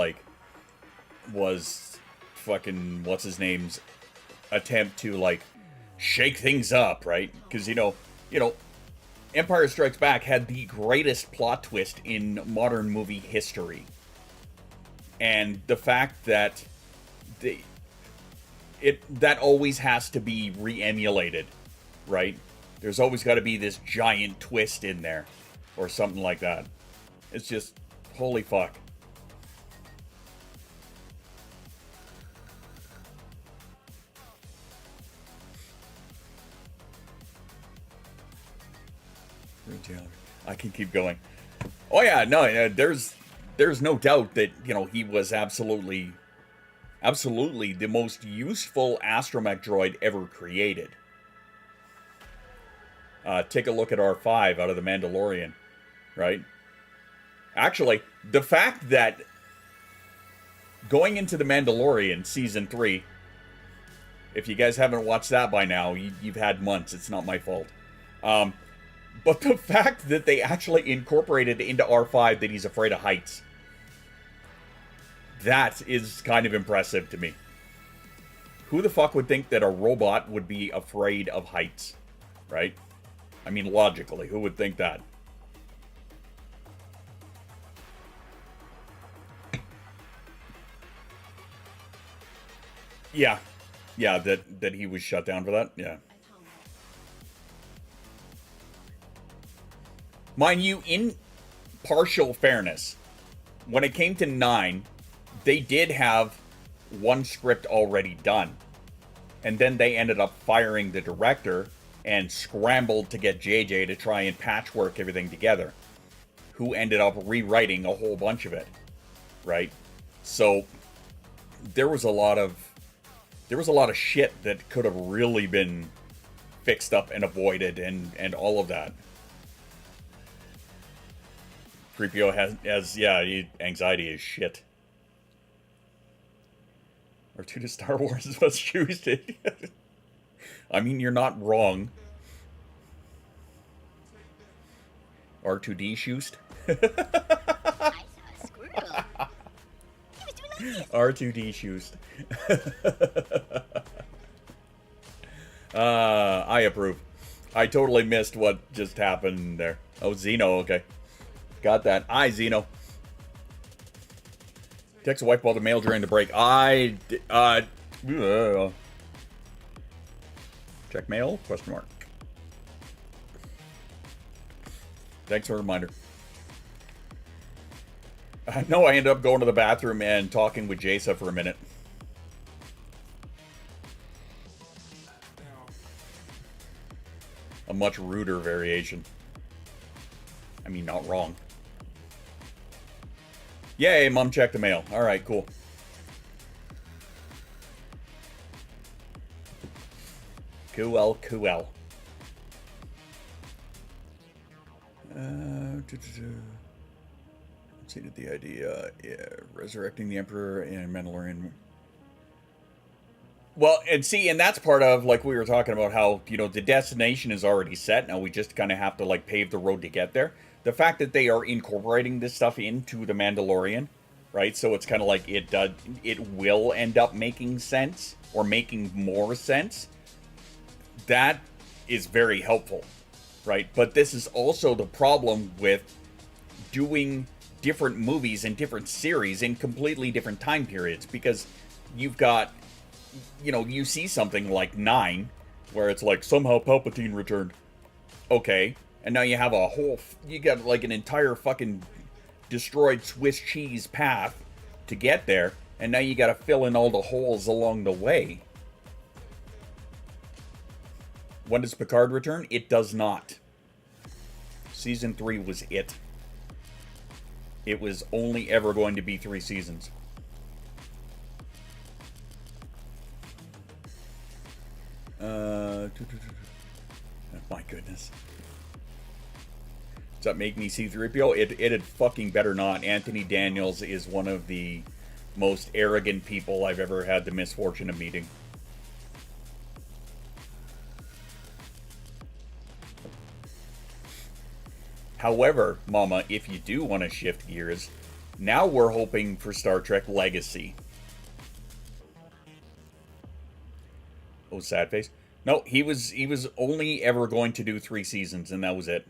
fucking, what's his name's attempt to, like, shake things up, right? Because, Empire Strikes Back had the greatest plot twist in modern movie history. And the fact that that always has to be re-emulated, right? There's always got to be this giant twist in there, or something like that. It's just, holy fuck. I can keep going. Oh yeah, no, there's no doubt that, he was absolutely the most useful astromech droid ever created. Take a look at R5 out of The Mandalorian, right? Actually, the fact that going into The Mandalorian Season 3, if you guys haven't watched that by now, you've had months. It's not my fault. But the fact that they actually incorporated into R5 that he's afraid of heights, that is kind of impressive to me. Who the fuck would think that a robot would be afraid of heights, right? I mean, logically, who would think that? Yeah, that he was shut down for that, yeah. Mind you, in partial fairness, when it came to 9, they did have one script already done. And then they ended up firing the director and scrambled to get JJ to try and patchwork everything together, who ended up rewriting a whole bunch of it, right? So there was a lot of shit that could have really been fixed up and avoided and all of that. Creepio has anxiety as shit. R2 to Star Wars is what's used. I mean, you're not wrong. R2D shoosed. R2D shoosed. I approve. I totally missed what just happened there. Oh, Xeno, okay. Got that. Aye, Xeno. Text a wife while the mail during the break. Check mail? Question mark. Thanks for the reminder. No, I ended up going to the bathroom and talking with Jasa for a minute. A much ruder variation. I mean, not wrong. Yay, Mom checked the mail. Alright, cool. Cool. Seeded the idea, resurrecting the Emperor and Mandalorian. Well, and that's part of, like, we were talking about how, the destination is already set. Now we just kind of have to, like, pave the road to get there. The fact that they are incorporating this stuff into The Mandalorian, right? So it's kind of like it will end up making sense, or making more sense. That is very helpful, right? But this is also the problem with doing different movies and different series in completely different time periods, because you've got, you see something like 9, where it's like, somehow Palpatine returned. Okay. And now you have you got like an entire fucking destroyed Swiss cheese path to get there, and now you gotta fill in all the holes along the way. When does Picard return? It does not. Season 3 was it. it was only ever going to be 3 seasons. My goodness. Does that make me C-3PO? It had fucking better not. Anthony Daniels is one of the most arrogant people I've ever had the misfortune of meeting. However, Mama, if you do want to shift gears, now we're hoping for Star Trek Legacy. Oh, sad face. No, he was only ever going to do 3 seasons, and that was it.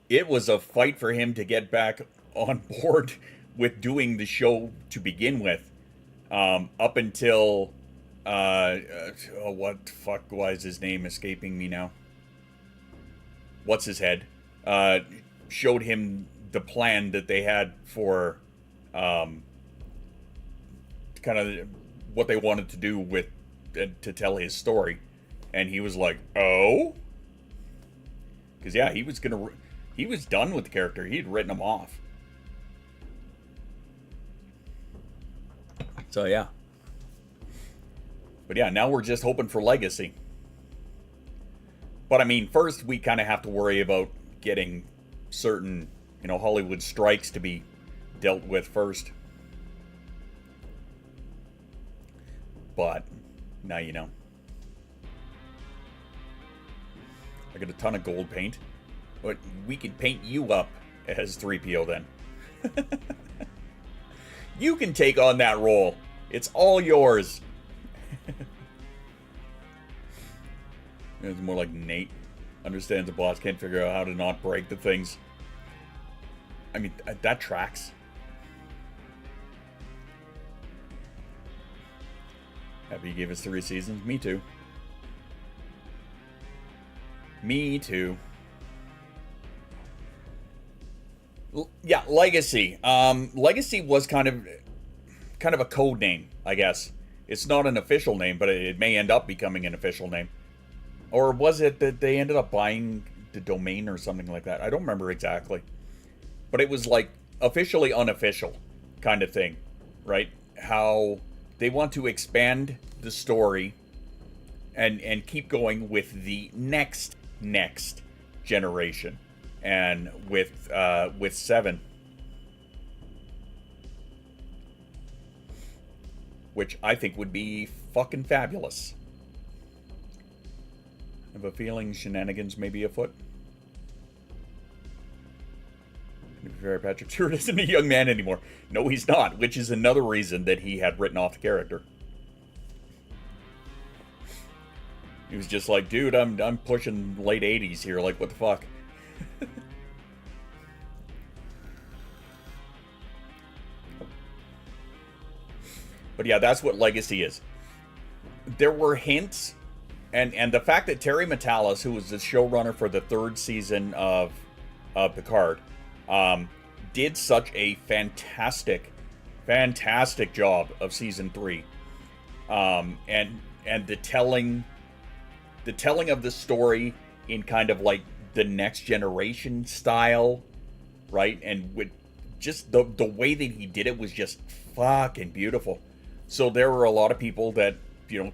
It was a fight for him to get back on board with doing the show to begin with. Up until what the fuck? Why is his name escaping me now? What's his head? Showed him the plan that they had for kind of what they wanted to do with to tell his story, and he was like, "Oh," because yeah, he was done with the character. He had written him off. So yeah. But yeah, now we're just hoping for Legacy. But I mean, first we kind of have to worry about getting certain, Hollywood strikes to be dealt with first. But now you know. I got a ton of gold paint. But we can paint you up as 3PO then. You can take on that role. It's all yours. It's more like Nate understands the boss can't figure out how to not break the things. I mean, that tracks. Happy you gave us 3 seasons. Me too. Me too. Yeah, Legacy. Legacy was kind of a code name, I guess. It's not an official name, but it may end up becoming an official name. Or was it that they ended up buying the domain or something like that? I don't remember exactly. But it was like officially unofficial kind of thing, right? How they want to expand the story and keep going with the next generation. And with 7, which I think would be fucking fabulous. I have a feeling shenanigans may be afoot. To be fair, Patrick Stewart isn't a young man anymore. No, he's not, which is another reason that he had written off the character. He was just like, dude, I'm pushing late 80s here. Like, what the fuck? But yeah, that's what Legacy is. There were hints, and the fact that Terry Matalas, who was the showrunner for the 3rd season of Picard, did such a fantastic job of season 3, and the telling of the story in kind of like the next generation style, right? And with just the way that he did it was just fucking beautiful. So there were a lot of people that,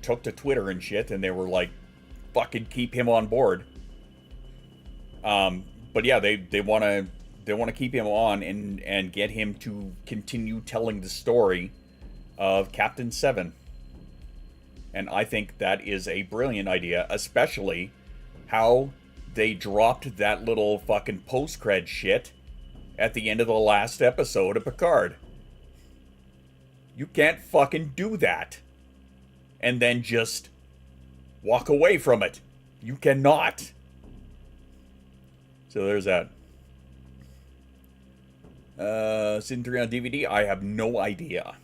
took to Twitter and shit, and they were like, fucking keep him on board. But yeah, they want to keep him on and get him to continue telling the story of Captain 7. And I think that is a brilliant idea, especially how they dropped that little fucking post-cred shit at the end of the last episode of Picard. You can't fucking do that and then just walk away from it. You cannot. So there's that. Season 3 on DVD, I have no idea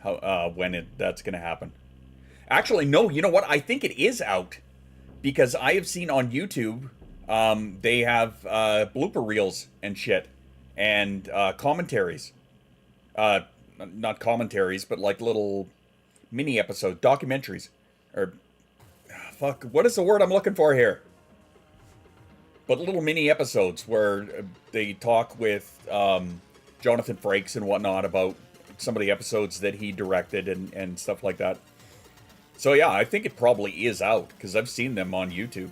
how when that's going to happen. Actually, no, you know what? I think it is out. Because I have seen on YouTube, they have blooper reels and shit. And commentaries. Not commentaries, but like little mini episodes, documentaries. Or, fuck, what is the word I'm looking for here? but little mini episodes where they talk with Jonathan Frakes and whatnot about some of the episodes that he directed and stuff like that. So yeah, I think it probably is out, because I've seen them on YouTube.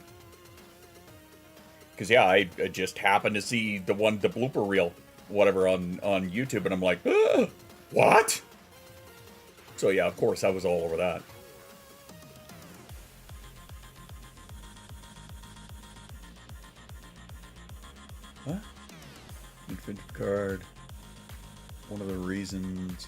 Because yeah, I just happened to see the blooper reel, whatever, on YouTube, and I'm like, what? So yeah, of course, I was all over that. Huh? Infinite card. One of the reasons.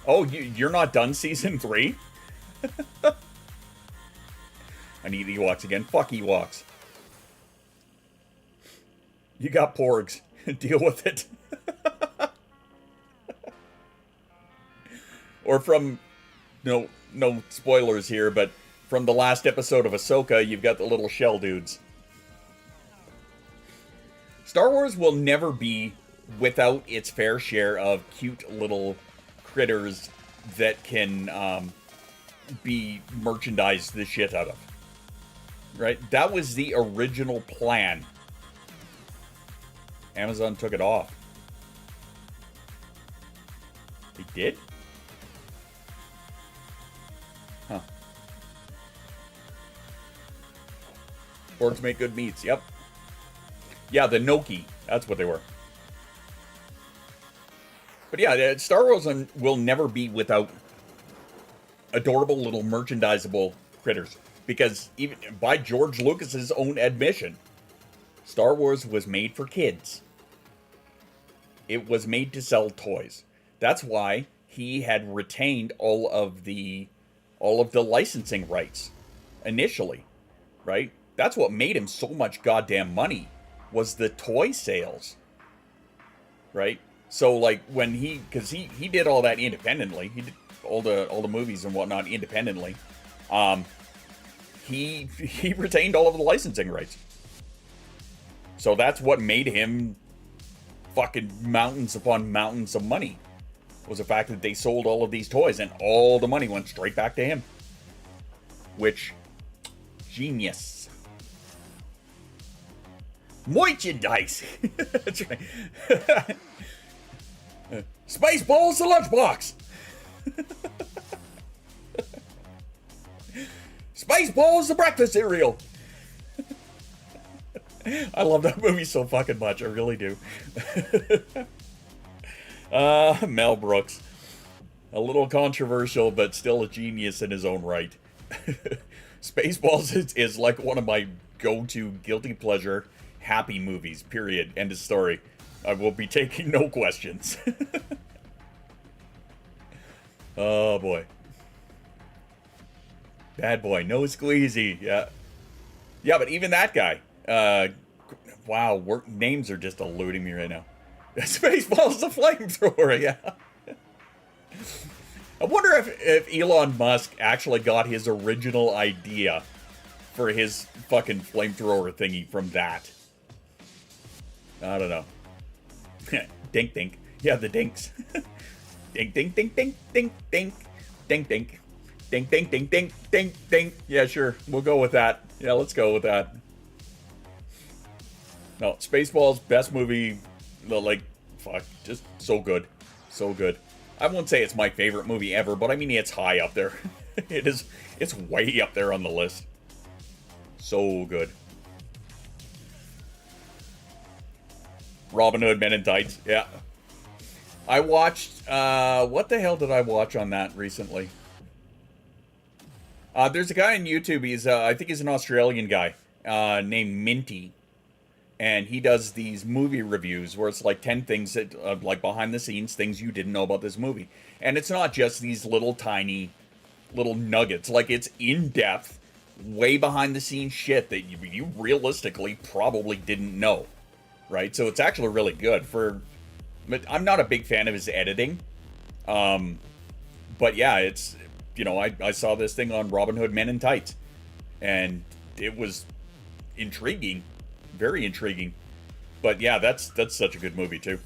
Oh, you're not done season 3? I need Ewoks again. Fuck Ewoks. You got porgs. Deal with it. Or from... No spoilers here, but from the last episode of Ahsoka, you've got the little shell dudes. Star Wars will never be without its fair share of cute little critters that can be merchandised the shit out of. Right? That was the original plan. Amazon took it off. They did? Huh. Porgs make good meats, yep. Yeah, the gnocchi. That's what they were. But yeah, Star Wars will never be without adorable little merchandisable critters. Because even by George Lucas's own admission, Star Wars was made for kids. It was made to sell toys. That's why he had retained all of the licensing rights initially, right? That's what made him so much goddamn money, was the toy sales, right? So like when because he did all that independently, he did all the movies and whatnot independently. He retained all of the licensing rights. So that's what made him fucking mountains upon mountains of money, was the fact that they sold all of these toys and all the money went straight back to him. Which, genius. Merchandise. That's right. Spaceballs the lunchbox. Spaceballs the breakfast cereal. I love that movie so fucking much. I really do. Mel Brooks. A little controversial, but still a genius in his own right. Spaceballs is like one of my go-to guilty pleasure happy movies, period. End of story. I will be taking no questions. Oh boy. Bad boy, no squeezy. Yeah. Yeah, but even that guy. Wow, names are just eluding me right now. Spaceballs the flamethrower, yeah. I wonder if Elon Musk actually got his original idea for his fucking flamethrower thingy from that. I don't know. Dink dink. Yeah, the dinks. Dink dink dink dink dink dink dink dink. Dink dink dink dink dink dink. Yeah, sure. We'll go with that. Yeah, let's go with that. No, Spaceballs, best movie. Like, fuck, just so good. So good. I won't say it's my favorite movie ever, but I mean it's high up there. It's way up there on the list. So good. Robin Hood Men in Tights, yeah. I watched, what the hell did I watch on that recently? There's a guy on YouTube, I think he's an Australian guy, named Minty. And he does these movie reviews where it's like 10 things that, like behind the scenes, things you didn't know about this movie. And it's not just these little tiny, little nuggets. Like, it's in-depth, way behind the scenes shit that you realistically probably didn't know. Right? So it's actually really good but I'm not a big fan of his editing. But yeah, it's, I saw this thing on Robin Hood Men in Tights. And it was intriguing. Very intriguing. But yeah, that's such a good movie too.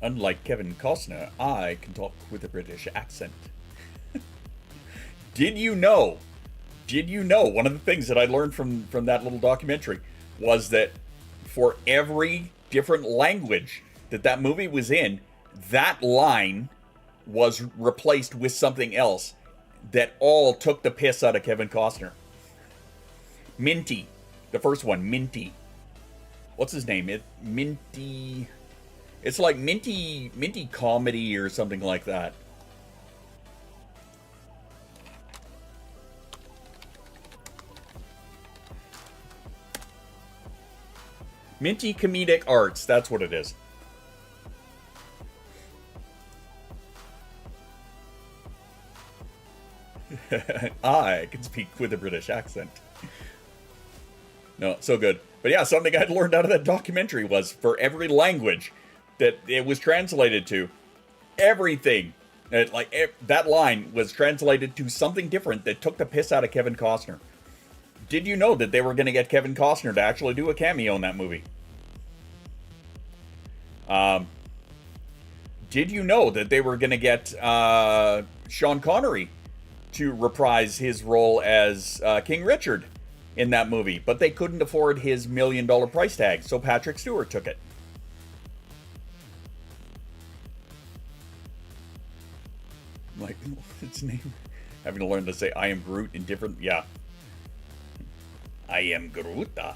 Unlike Kevin Costner, I can talk with a British accent. Did you know, one of the things that I learned from that little documentary was that for every different language that movie was in, that line was replaced with something else that all took the piss out of Kevin Costner. Minty. The first one, Minty. What's his name? Minty. It's like Minty Comedy or something like that. Minty Comedic Arts, that's what it is. I can speak with a British accent. No, so good. But yeah, something I'd learned out of that documentary was for every language that it was translated to, everything, that line was translated to something different that took the piss out of Kevin Costner. Did you know that they were going to get Kevin Costner to actually do a cameo in that movie? Did you know that they were going to get Sean Connery to reprise his role as King Richard in that movie? But they couldn't afford his $1 million price tag, so Patrick Stewart took it. Like, what's his name? Having to learn to say I am Groot in different... Yeah. I am Groota.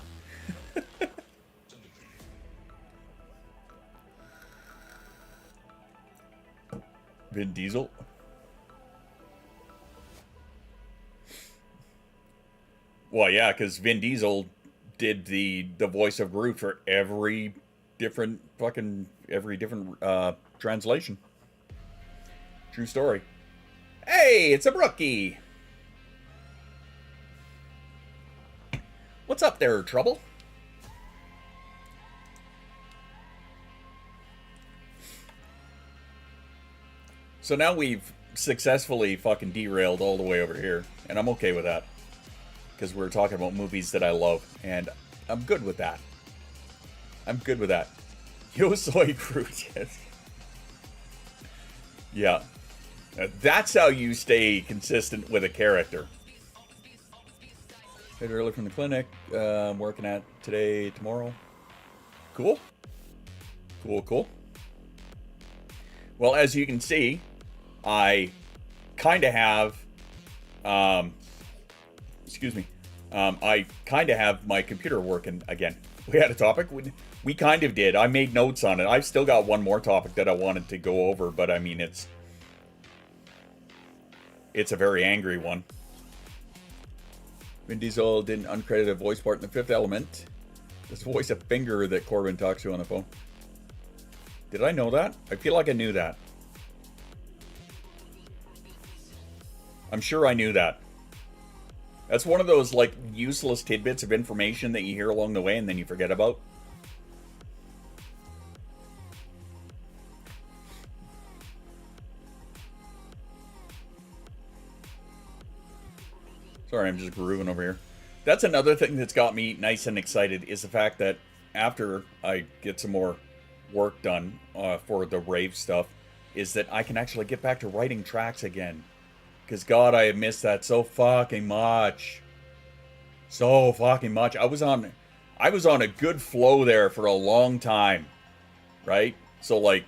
Vin Diesel. Well, yeah, because Vin Diesel did the voice of Groot for every different translation. True story. Hey, it's a brookie. What's up there, Trouble? So now we've successfully fucking derailed all the way over here, and I'm okay with that. Because we're talking about movies that I love, and I'm good with that. I'm good with that. Yo Soy Groot, yes. Yeah. That's how you stay consistent with a character. Hit early from the clinic. I'm working at today, tomorrow. Cool. Cool. Well, as you can see, I kind of have, I kind of have my computer working again. We had a topic. We kind of did. I made notes on it. I've still got one more topic that I wanted to go over, but I mean, it's a very angry one. Vin Diesel did an uncredited voice part in The Fifth Element. This voice a finger that Corbin talks to on the phone. Did I know that? I feel like I knew that. I'm sure I knew that. That's one of those, like, useless tidbits of information that you hear along the way and then you forget about. Sorry, I'm just grooving over here. That's another thing that's got me nice and excited is the fact that after I get some more work done for the rave stuff, is that I can actually get back to writing tracks again. Because, God, I have missed that so fucking much. So fucking much. I was on a good flow there for a long time. Right? So, like,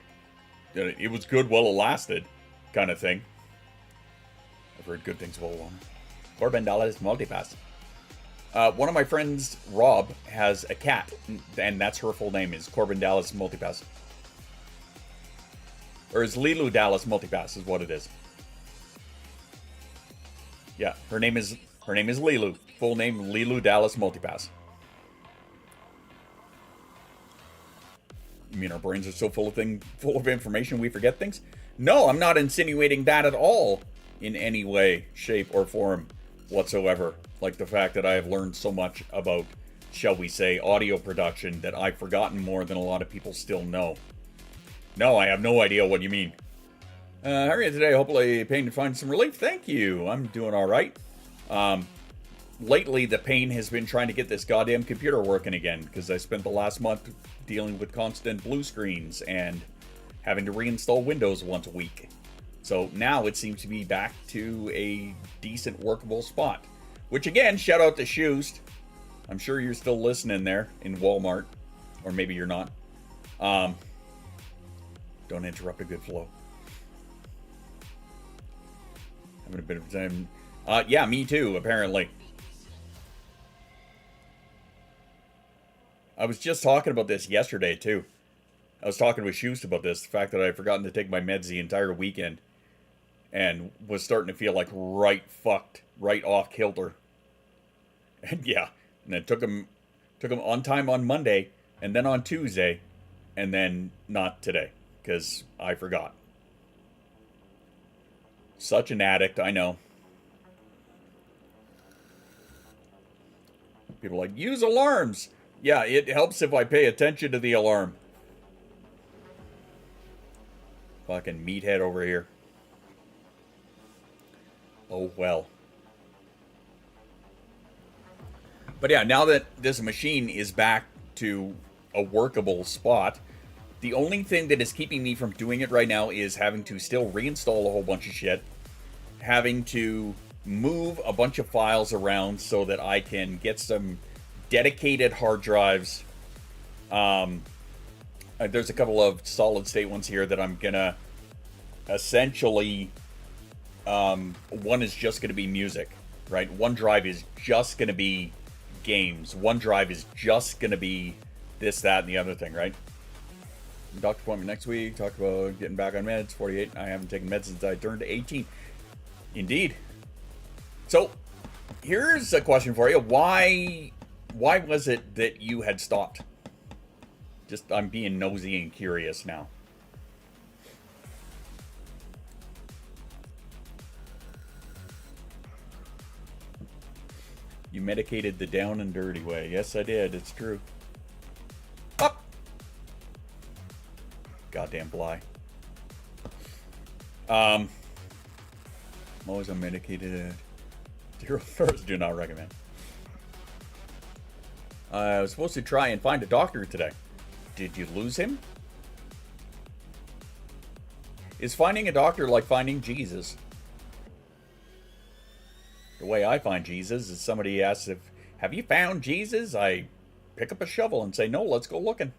it was good while it lasted, kind of thing. I've heard good things about one. Corbin Dallas Multipass. One of my friends, Rob, has a cat, and that's her full name, is Corbin Dallas Multipass. Or is Lilu Dallas Multipass is what it is. Yeah, her name is Lilu. Full name Lilu Dallas Multipass. You mean our brains are so full of information we forget things? No, I'm not insinuating that at all in any way, shape, or form whatsoever. Like the fact that I have learned so much about, shall we say, audio production that I've forgotten more than a lot of people still know. No, I have no idea what you mean. How are you today? Hopefully pain to find some relief. Thank you. I'm doing all right. Lately, the pain has been trying to get this goddamn computer working again because I spent the last month dealing with constant blue screens and having to reinstall Windows once a week. So now it seems to be back to a decent workable spot. Which again, shout out to Shoost. I'm sure you're still listening there in Walmart. Or maybe you're not. Don't interrupt a good flow. Having a bit of time. Yeah, me too, apparently. I was just talking about this yesterday, too. I was talking with Shoost about this. The fact that I had forgotten to take my meds the entire weekend. And was starting to feel like right fucked. Right off kilter. And yeah. And then took him on time on Monday. And then on Tuesday. And then not today. Because I forgot. Such an addict, I know. People are like, use alarms. Yeah, it helps if I pay attention to the alarm. Fucking meathead over here. Oh, well. But yeah, now that this machine is back to a workable spot, the only thing that is keeping me from doing it right now is having to still reinstall a whole bunch of shit. Having to move a bunch of files around so that I can get some dedicated hard drives. There's a couple of solid state ones here that I'm gonna essentially, one is just gonna be music, right? One drive is just gonna be games. One drive is just gonna be this, that, and the other thing, right? Doctor appointment next week. Talk about getting back on meds. 48. I haven't taken meds since I turned 18. Indeed. So, here's a question for you. Why was it that you had stopped? Just, I'm being nosy and curious now. You medicated the down and dirty way. Yes, I did. It's true. Up! Goddamn fly. I'm always unmedicated. Zero first, do not recommend. I was supposed to try and find a doctor today. Did you lose him? Is finding a doctor like finding Jesus? The way I find Jesus is somebody asks if, have you found Jesus? I pick up a shovel and say, no, let's go looking.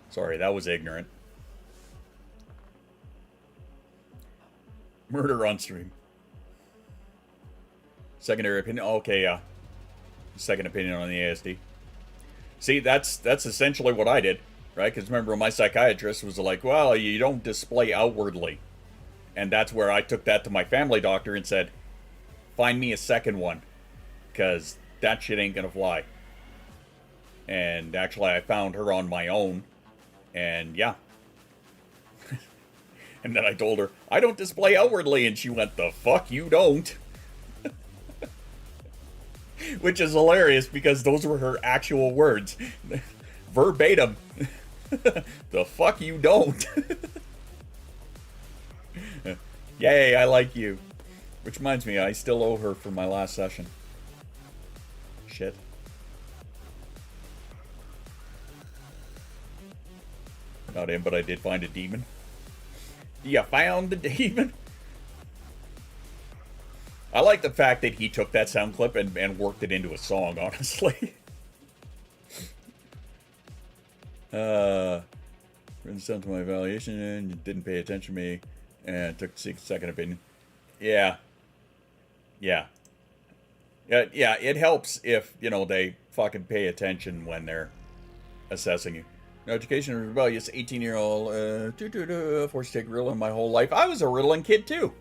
Sorry, that was ignorant. Murder on stream. Secondary opinion. Okay, yeah. Second opinion on the ASD. See, that's essentially what I did, right? Because remember, my psychiatrist was like, well, you don't display outwardly. And that's where I took that to my family doctor and said, find me a second one. Because that shit ain't gonna fly. And actually, I found her on my own. And yeah. And then I told her, I don't display outwardly. And she went, the fuck you don't. Which is hilarious because those were her actual words. Verbatim. The fuck you don't. Yay, I like you. Which reminds me, I still owe her for my last session. Shit. Not in, but I did find a demon. You found the demon? I like the fact that he took that sound clip and worked it into a song, honestly. Written down to my evaluation and didn't pay attention to me and took a second opinion. Yeah. Yeah. Yeah, it helps if, you know, they fucking pay attention when they're assessing you. No education, rebellious 18-year-old, forced to take Ritalin my whole life. I was a Ritalin kid, too.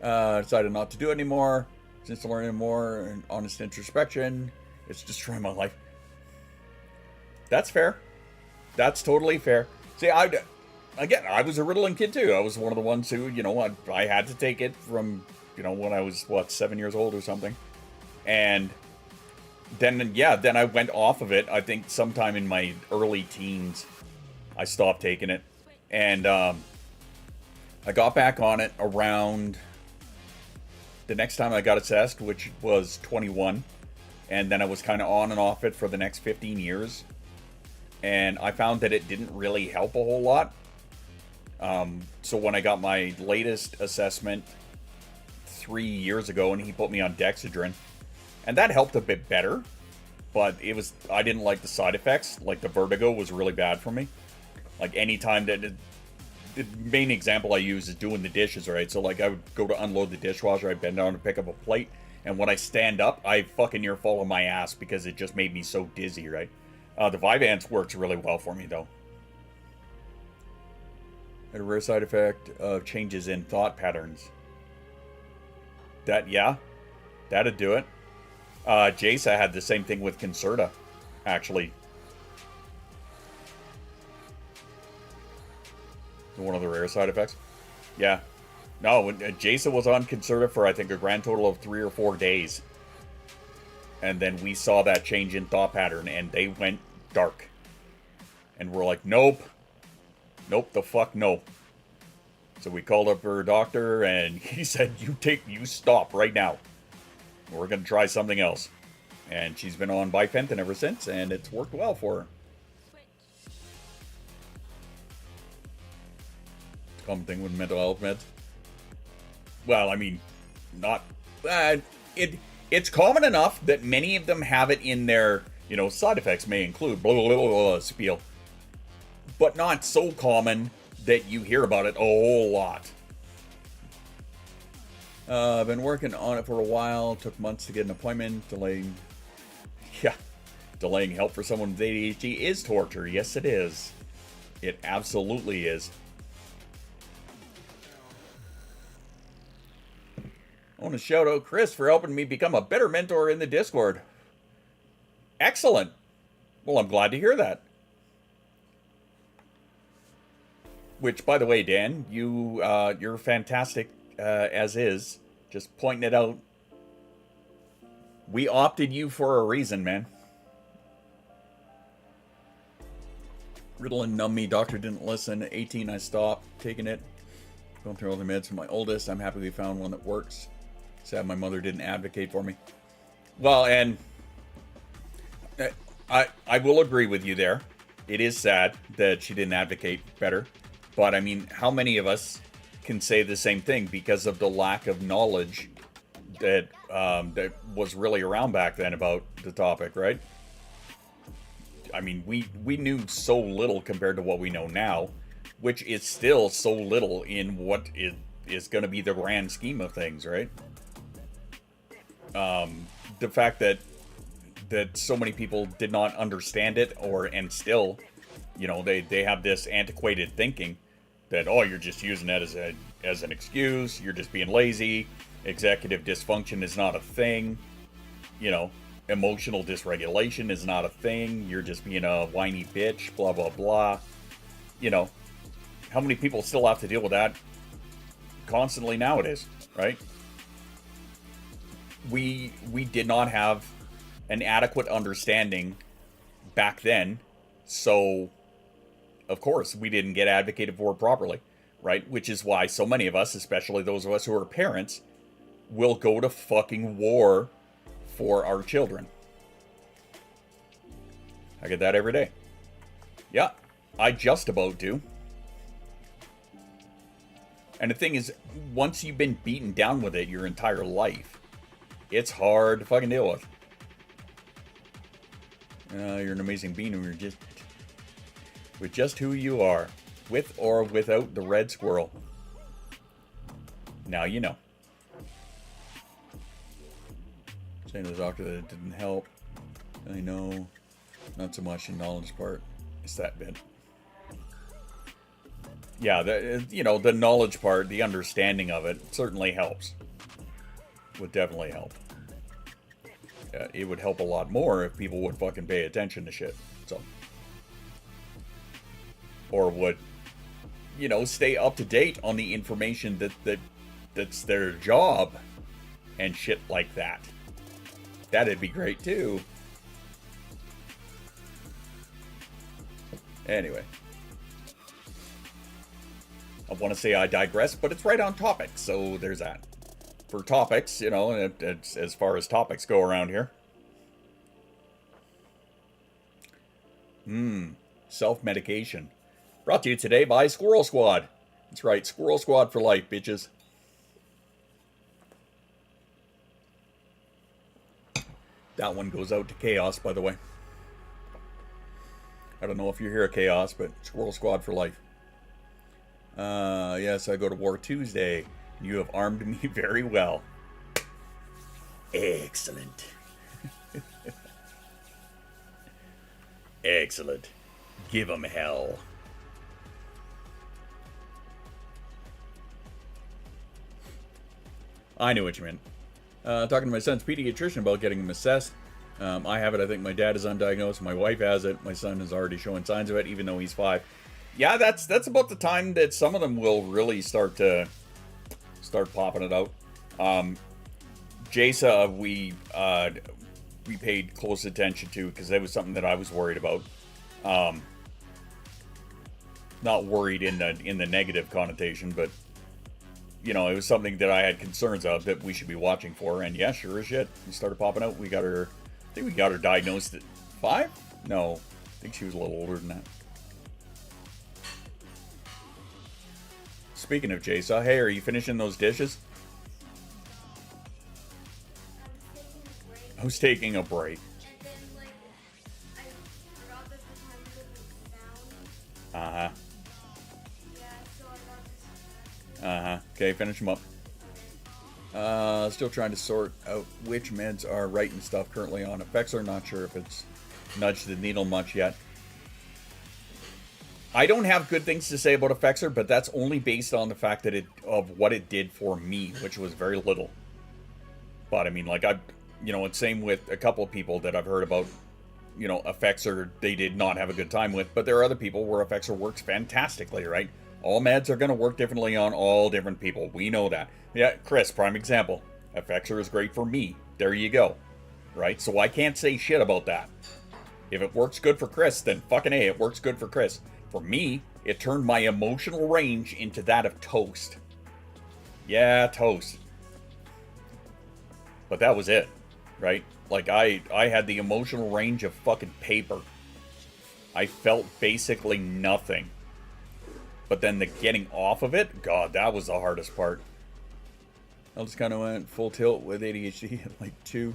Decided not to do it anymore. Since learning more and honest introspection, it's destroying my life. That's fair. That's totally fair. See, I was a Ritalin kid, too. I was one of the ones who, you know, I had to take it from, you know, when I was, 7 years old or something. And then, yeah, then I went off of it. I think sometime in my early teens, I stopped taking it. And I got back on it around the next time I got assessed, which was 21. And then I was kind of on and off it for the next 15 years. and I found that it didn't really help a whole lot. So when I got my latest assessment 3 years ago, and he put me on Dexedrine, and that helped a bit better, but I didn't like the side effects. Like, the vertigo was really bad for me. Like, anytime that, the main example I use is doing the dishes, right? So, like, I would go to unload the dishwasher, I'd bend down to pick up a plate, and when I stand up, I fucking near fall on my ass because it just made me so dizzy, right? The Vyvanse works really well for me, though. Had a rare side effect of changes in thought patterns. Yeah, that'd do it. Jasa had the same thing with Concerta, actually. One of the rare side effects. Yeah. No, Jasa was on Concerta for, I think, a grand total of 3 or 4 days. And then we saw that change in thought pattern, and they went dark. And we're like, nope. Nope, the fuck no. So we called up her doctor, and he said, you stop right now. We're going to try something else. And she's been on bifenthrin ever since, and it's worked well for her. Common thing with mental health meds. Well, I mean, not... it's common enough that many of them have it in their, side effects may include blah, blah, blah, blah, spiel. But not so common that you hear about it a whole lot. I've been working on it for a while. Took months to get an appointment. Delaying help for someone with ADHD is torture. Yes, it is. It absolutely is. I want to shout out Chris for helping me become a better mentor in the Discord. Excellent. Well, I'm glad to hear that. Which, by the way, Dan, you're fantastic as is. Just pointing it out. We opted you for a reason, man. Ritalin numbed me. Doctor didn't listen. At 18, I stopped taking it. Going through all the meds for my oldest. I'm happy we found one that works. Sad my mother didn't advocate for me. Well, and I will agree with you there. It is sad that she didn't advocate better. But, I mean, how many of us can say the same thing because of the lack of knowledge that that was really around back then about the topic, right? I mean, we knew so little compared to what we know now, which is still so little in what is going to be the grand scheme of things, right? The fact that so many people did not understand it, and still, they have this antiquated thinking that, oh, you're just using that as an excuse, you're just being lazy, executive dysfunction is not a thing, emotional dysregulation is not a thing, you're just being a whiny bitch, blah, blah, blah. How many people still have to deal with that constantly nowadays, right? We did not have an adequate understanding back then, so of course we didn't get advocated for properly, right? Which is why so many of us, especially those of us who are parents, will go to fucking war for our children. I get that every day. Yeah, I just about do. And the thing is, once you've been beaten down with it your entire life, it's hard to fucking deal with. You're an amazing being when you're just who you are, with or without the red squirrel. Now you know. Saying to the doctor that it didn't help. I know. Not so much the knowledge part. It's that bit. Yeah, the knowledge part, the understanding of it certainly helps. Would definitely help. It would help a lot more if people would fucking pay attention to shit. So. Or would, stay up to date on the information that's their job and shit like that. That'd be great too. Anyway. I want to say I digress, but it's right on topic, so there's that. For topics, it's, as far as topics go around here. self-medication. Brought to you today by Squirrel Squad. That's right, Squirrel Squad for life, bitches. That one goes out to Chaos, by the way. I don't know if you're here at Chaos, but Squirrel Squad for life. Yes, I go to war Tuesday. You have armed me very well. Excellent. Excellent. Give 'em hell. I knew what you meant. Talking to my son's pediatrician about getting him assessed. I have it. I think my dad is undiagnosed. My wife has it. My son is already showing signs of it, even though he's 5. Yeah, that's about the time that some of them will really start popping it out. JASA, we paid close attention to because that was something that I was worried about. Not worried in the negative connotation, but you know, it was something that I had concerns of that we should be watching for. And yeah, sure as shit, we started popping out. I think we got her diagnosed at 5? No, I think she was a little older than that. Speaking of JASA, hey, are you finishing those dishes? I was taking a break.
And then, like, I forgot that the timer was down.
Uh-huh.
Yeah, so I got distracted.
Uh-huh. Okay, finish them up. Still trying to sort out which meds are right and stuff currently on Effexor. Not sure if it's nudged the needle much yet. I don't have good things to say about Effexor, but that's only based on the fact that of what it did for me, which was very little. But I mean, like, it's same with a couple of people that I've heard about, Effexor, they did not have a good time with, but there are other people where Effexor works fantastically, right? All meds are going to work differently on all different people. We know that. Yeah, Chris, prime example. Effexor is great for me. There you go. Right? So I can't say shit about that. If it works good for Chris, then fucking A, it works good for Chris. For me, it turned my emotional range into that of toast. Yeah, toast. But that was it, right? Like, I had the emotional range of fucking paper. I felt basically nothing. But then the getting off of it, God, that was the hardest part. I just kind of went full tilt with ADHD at like 2.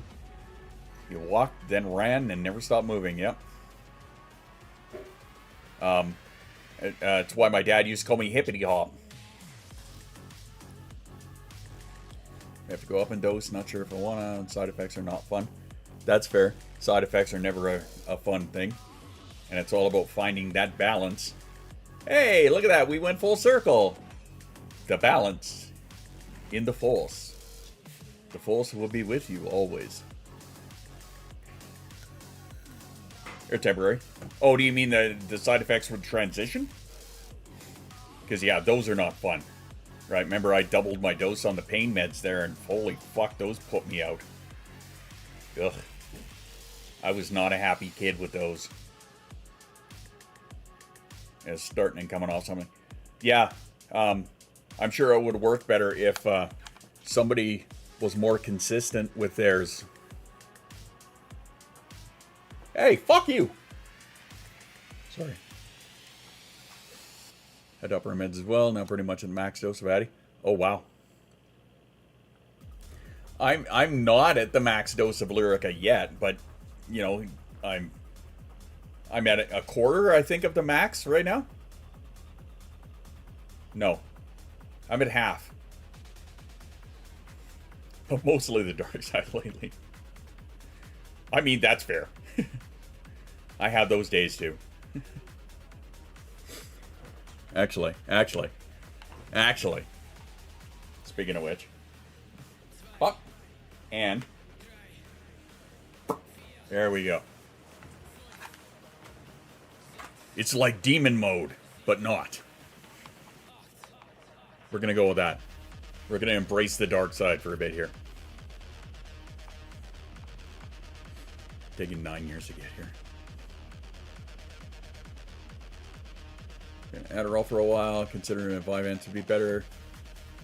You walked, then ran, and never stopped moving, yep. It's why my dad used to call me hippity hop. I have to go up and dose, not sure if I want to. Side effects are not fun. That's fair. Side effects are never a fun thing. And it's all about finding that balance. Hey, look at that. We went full circle. The balance in the Force. The Force will be with you always. They're temporary. Oh, do you mean the side effects with transition? Because, yeah, those are not fun. Right, remember I doubled my dose on the pain meds there, and holy fuck, those put me out. Ugh. I was not a happy kid with those. It's starting and coming off something. Yeah, I'm sure it would work better if somebody was more consistent with theirs. Hey, fuck you! Sorry. Had upper meds as well. Now pretty much at max dose of Addy. Oh wow. I'm not at the max dose of Lyrica yet, but I'm at a quarter, I think, of the max right now. No, I'm at half. But mostly the dark side lately. I mean, that's fair. I have those days too. Actually. Speaking of which. Up. And. There we go. It's like demon mode, but not. We're going to go with that. We're going to embrace the dark side for a bit here. Taking 9 years to get here. Adderall for a while, considering a Vyvanse would be better.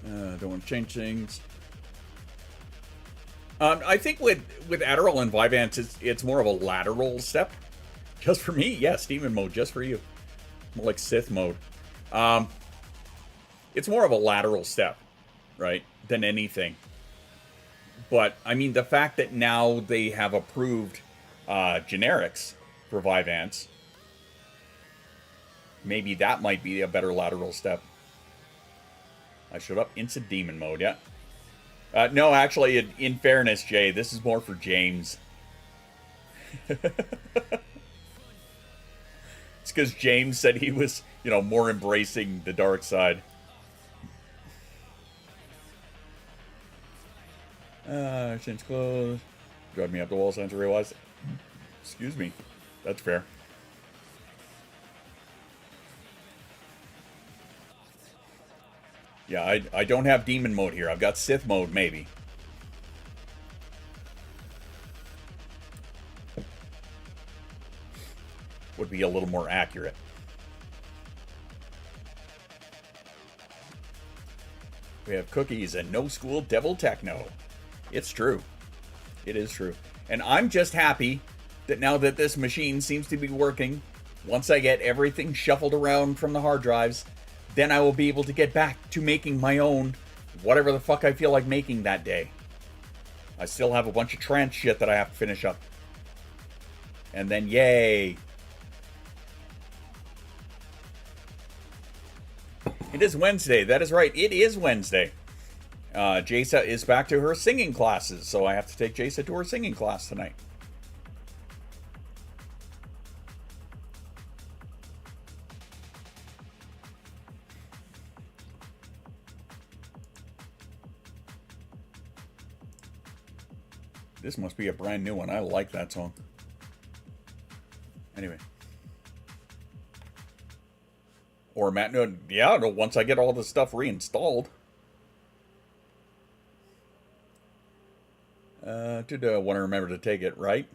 Don't want to change things. I think with Adderall and Vyvanse, it's more of a lateral step Just for me? Yes, demon mode, just for you. More like Sith mode. It's more of a lateral step, right, than anything. But, I mean, the fact that now they have approved generics for Vyvanse, maybe that might be a better lateral step. I showed up instant demon mode, yeah. No, actually, in fairness, Jay, this is more for James. It's because James said he was, you know, more embracing the dark side. Since closed. Drive me up the wall since I realized. Excuse me. That's fair. Yeah, I don't have demon mode here. I've got Sith mode, maybe. Would be a little more accurate. We have cookies and no school devil techno. It's true. It is true. And I'm just happy that now that this machine seems to be working, once I get everything shuffled around from the hard drives, then I will be able to get back to making my own whatever the fuck I feel like making that day. I still have a bunch of trance shit that I have to finish up. And then yay. It is Wednesday. That is right. It is Wednesday. Jasa is back to her singing classes, so I have to take Jasa to her singing class tonight. This must be a brand new one. I like that song. Anyway. Or Matt, no, yeah, no, once I get all the stuff reinstalled. Want to remember to take it, right?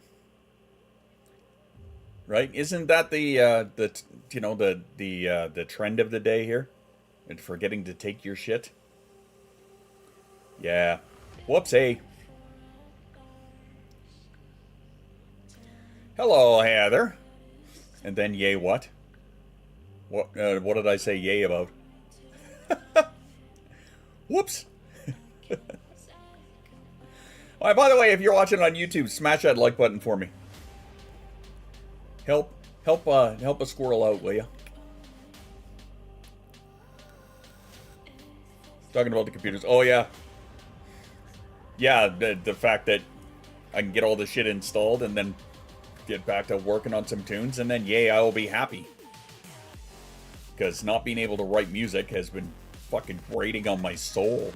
Right? Isn't that the trend of the day here? And forgetting to take your shit? Yeah. Whoopsie. Hello, Heather. And then yay what? What did I say yay about? Whoops. Alright, by the way, if you're watching on YouTube, smash that like button for me. Help a squirrel out, will you? Talking about the computers. Oh, yeah. Yeah, the fact that I can get all this shit installed and then get back to working on some tunes, and then yay, I will be happy. Because not being able to write music has been fucking grating on my soul.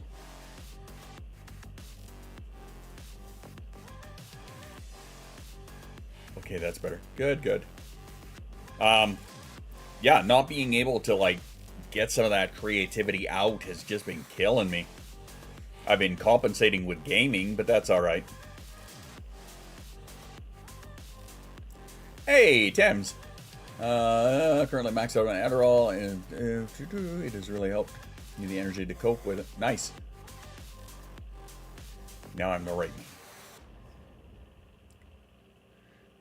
Okay, that's better. Good. Yeah, not being able to, like, get some of that creativity out has just been killing me. I've been compensating with gaming, but that's alright. Hey, Thames. Currently maxed out on Adderall, and it has really helped me the energy to cope with it. Nice. Now I'm the right me.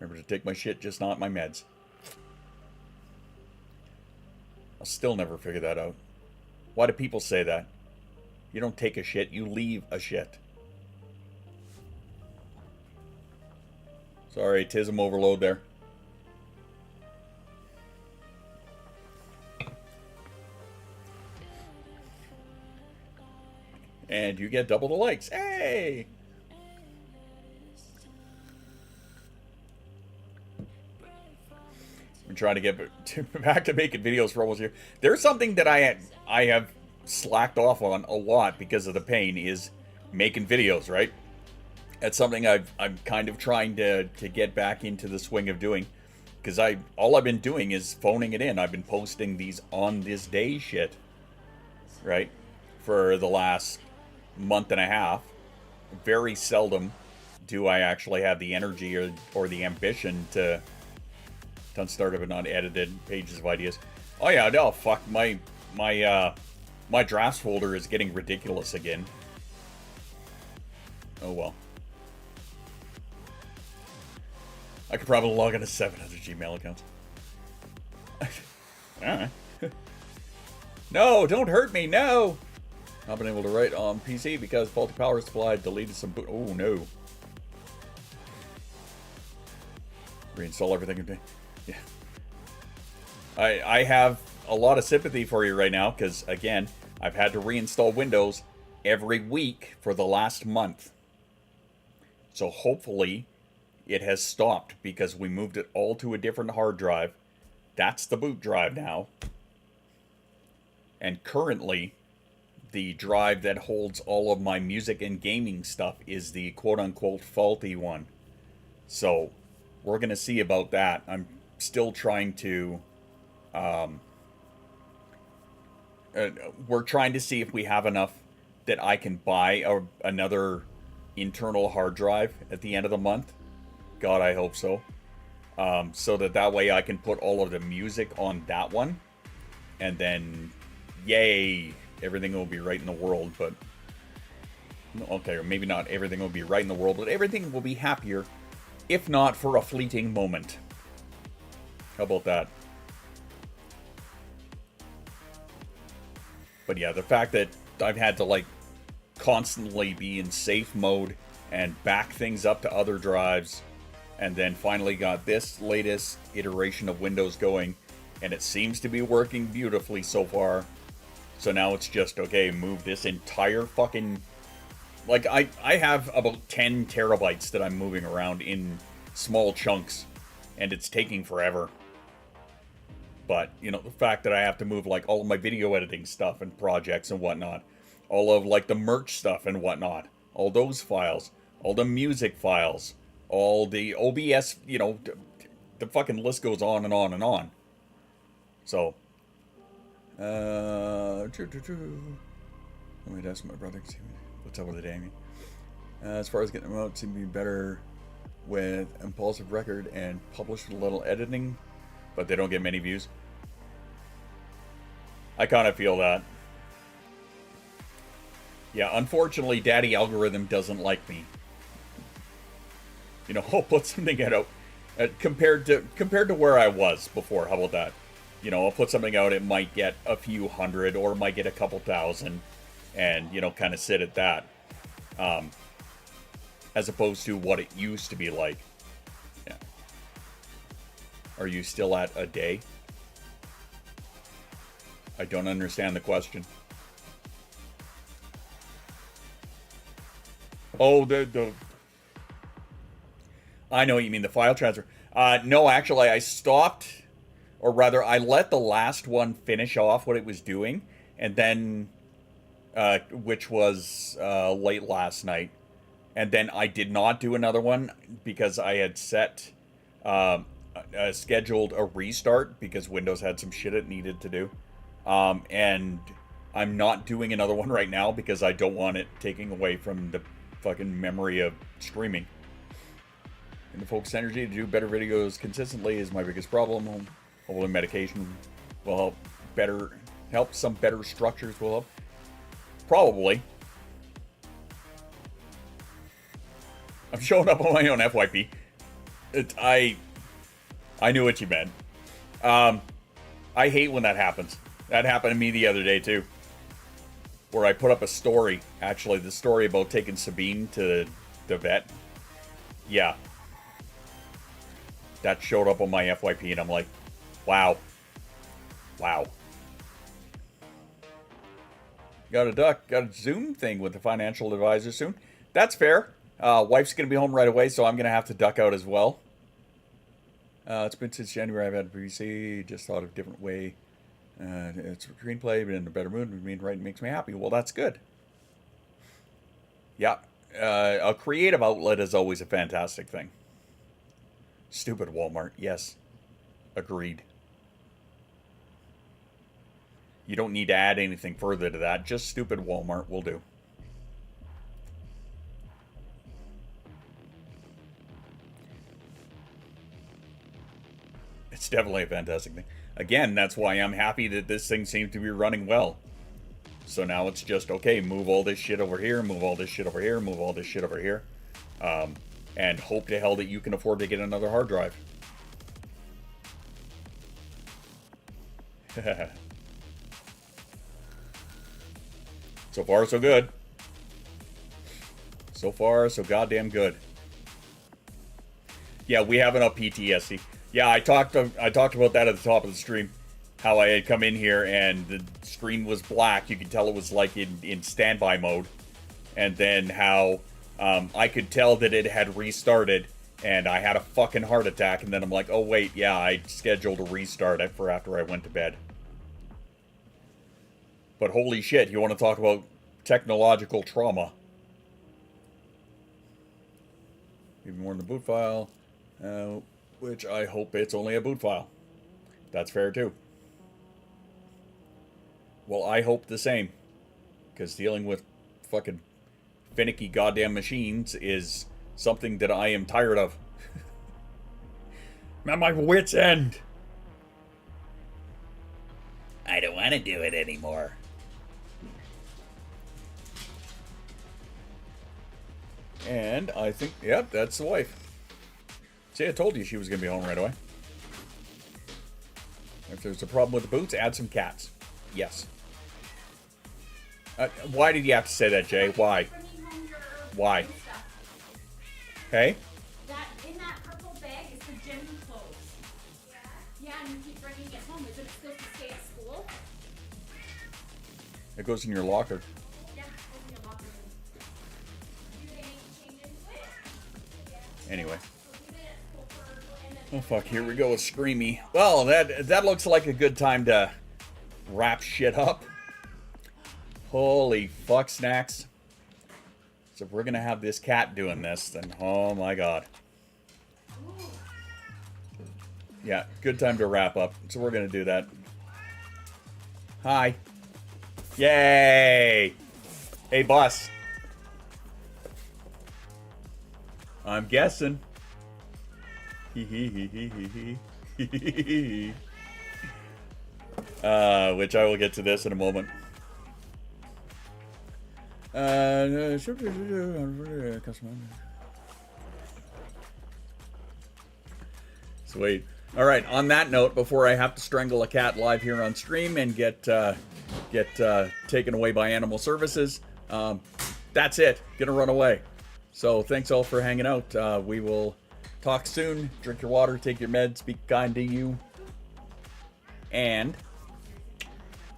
Remember to take my shit, just not my meds. I'll still never figure that out. Why do people say that? You don't take a shit, you leave a shit. Sorry, tism overload there. And you get double the likes. Hey! I'm trying to get back to making videos for almost a year. There's something that I have slacked off on a lot because of the pain is making videos, right? That's something I'm kind of trying to get back into the swing of doing. Because all I've been doing is phoning it in. I've been posting these on this day shit, right? For the last month and a half. Very seldom do I actually have the energy or the ambition to start of not edited pages of ideas. Oh yeah, no, fuck, my drafts folder is getting ridiculous again. Oh well. I could probably log into 7 other Gmail accounts. Alright. No, don't hurt me, no! Not been able to write on PC because faulty power supply deleted some boot. Oh no. Reinstall everything. Yeah. I have a lot of sympathy for you right now because, again, I've had to reinstall Windows every week for the last month. So hopefully it has stopped because we moved it all to a different hard drive. That's the boot drive now. And currently, the drive that holds all of my music and gaming stuff is the quote-unquote faulty one. So, we're going to see about that. I'm still trying to... we're trying to see if we have enough that I can buy another internal hard drive at the end of the month. God, I hope so. So that way I can put all of the music on that one. And then, yay, everything will be right in the world. But, okay, or maybe not everything will be right in the world, but everything will be happier, if not for a fleeting moment. How about that? But yeah, the fact that I've had to, like, constantly be in safe mode and back things up to other drives, and then finally got this latest iteration of Windows going, and it seems to be working beautifully so far. So now it's just, okay, move this entire fucking... Like, I have about 10 terabytes that I'm moving around in small chunks, and it's taking forever. But, you know, the fact that I have to move, like, all of my video editing stuff and projects and whatnot, all of, like, the merch stuff and whatnot, all those files, all the music files, all the OBS, you know, the fucking list goes on and on and on. So, let me ask my brother, see what's up with it, Amy. As far as getting them out, seem to be better with Impulsive Record and published with a little editing, but they don't get many views. I kind of feel that. Yeah, unfortunately, Daddy Algorithm doesn't like me. You know, I'll put something out compared to where I was before. How about that? You know, I'll put something out, it might get a few hundred, or it might get a couple thousand, and, you know, kind of sit at that. As opposed to what it used to be like. Yeah. Are you still at a day? I don't understand the question. Oh, I know what you mean, the file transfer. No, actually, I stopped, or rather, I let the last one finish off what it was doing, and then, which was late last night, and then I did not do another one because I had set, scheduled a restart because Windows had some shit it needed to do, and I'm not doing another one right now because I don't want it taking away from the fucking memory of streaming. And the focus energy to do better videos consistently is my biggest problem. Hopefully medication will help some better structures will help. Probably. I'm showing up on my own FYP. I knew what you meant. I hate when that happens. That happened to me the other day too. Where I put up a story, actually the story about taking Sabine to the vet. Yeah. That showed up on my FYP and I'm like, wow. Wow. Got a Zoom thing with the financial advisor soon. That's fair. Wife's going to be home right away, so I'm going to have to duck out as well. It's been since January I've had PC, just thought of a different way. It's a screenplay, but in a better mood. I mean, writing makes me happy. Well, that's good. Yeah. A creative outlet is always a fantastic thing. Stupid Walmart. Yes. Agreed. You don't need to add anything further to that. Just stupid Walmart will do. It's definitely a fantastic thing. Again, that's why I'm happy that this thing seems to be running well. So now it's just, okay, move all this shit over here, move all this shit over here, move all this shit over here. and hope to hell that you can afford to get another hard drive. So far, so good. So far, so goddamn good. Yeah, we have enough PTSD. Yeah, I talked about that at the top of the stream. How I had come in here and the screen was black. You could tell it was like in standby mode. And then how I could tell that it had restarted and I had a fucking heart attack. And then I'm like, oh wait, yeah, I scheduled a restart for after I went to bed. But holy shit, you want to talk about technological trauma. Even more in the boot file. Which I hope it's only a boot file. That's fair too. Well, I hope the same. Because dealing with fucking finicky goddamn machines is something that I am tired of. I'm at my wit's end. I don't want to do it anymore. And I think, yep, that's the wife. See, I told you she was going to be home right away. If there's a problem with the boots, add some cats. Yes. Why did you have to say that, Jay? Why? Why? Hey?
In that purple bag is the gym clothes. Yeah, and you keep bringing it home. Is it supposed to stay at school?
It goes in your locker.
Yeah, it goes in your locker room. Do they need to change into it?
Anyway.
Leave it at school and then
Oh fuck, here we go with Screamy. Well, that looks like a good time to wrap shit up. Holy fuck snacks. So if we're gonna have this cat doing this, then oh my god. Yeah, good time to wrap up. So we're gonna do that. Hi. Yay! Hey, boss. I'm guessing. Which I will get to this in a moment. Sweet. All right. On that note, before I have to strangle a cat live here on stream and get taken away by animal services, that's it. Gonna run away. So thanks all for hanging out. We will talk soon. Drink your water, take your meds, be kind to you, and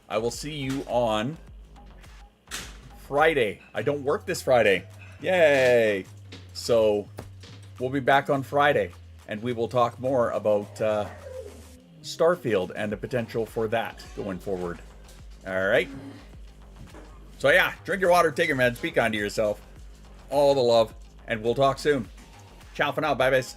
I will see you on Friday. I don't work this Friday. Yay! So we'll be back on Friday, and we will talk more about Starfield and the potential for that going forward. All right. So yeah, drink your water, take your meds, be kind to yourself. All the love, and we'll talk soon. Ciao for now. Bye, guys.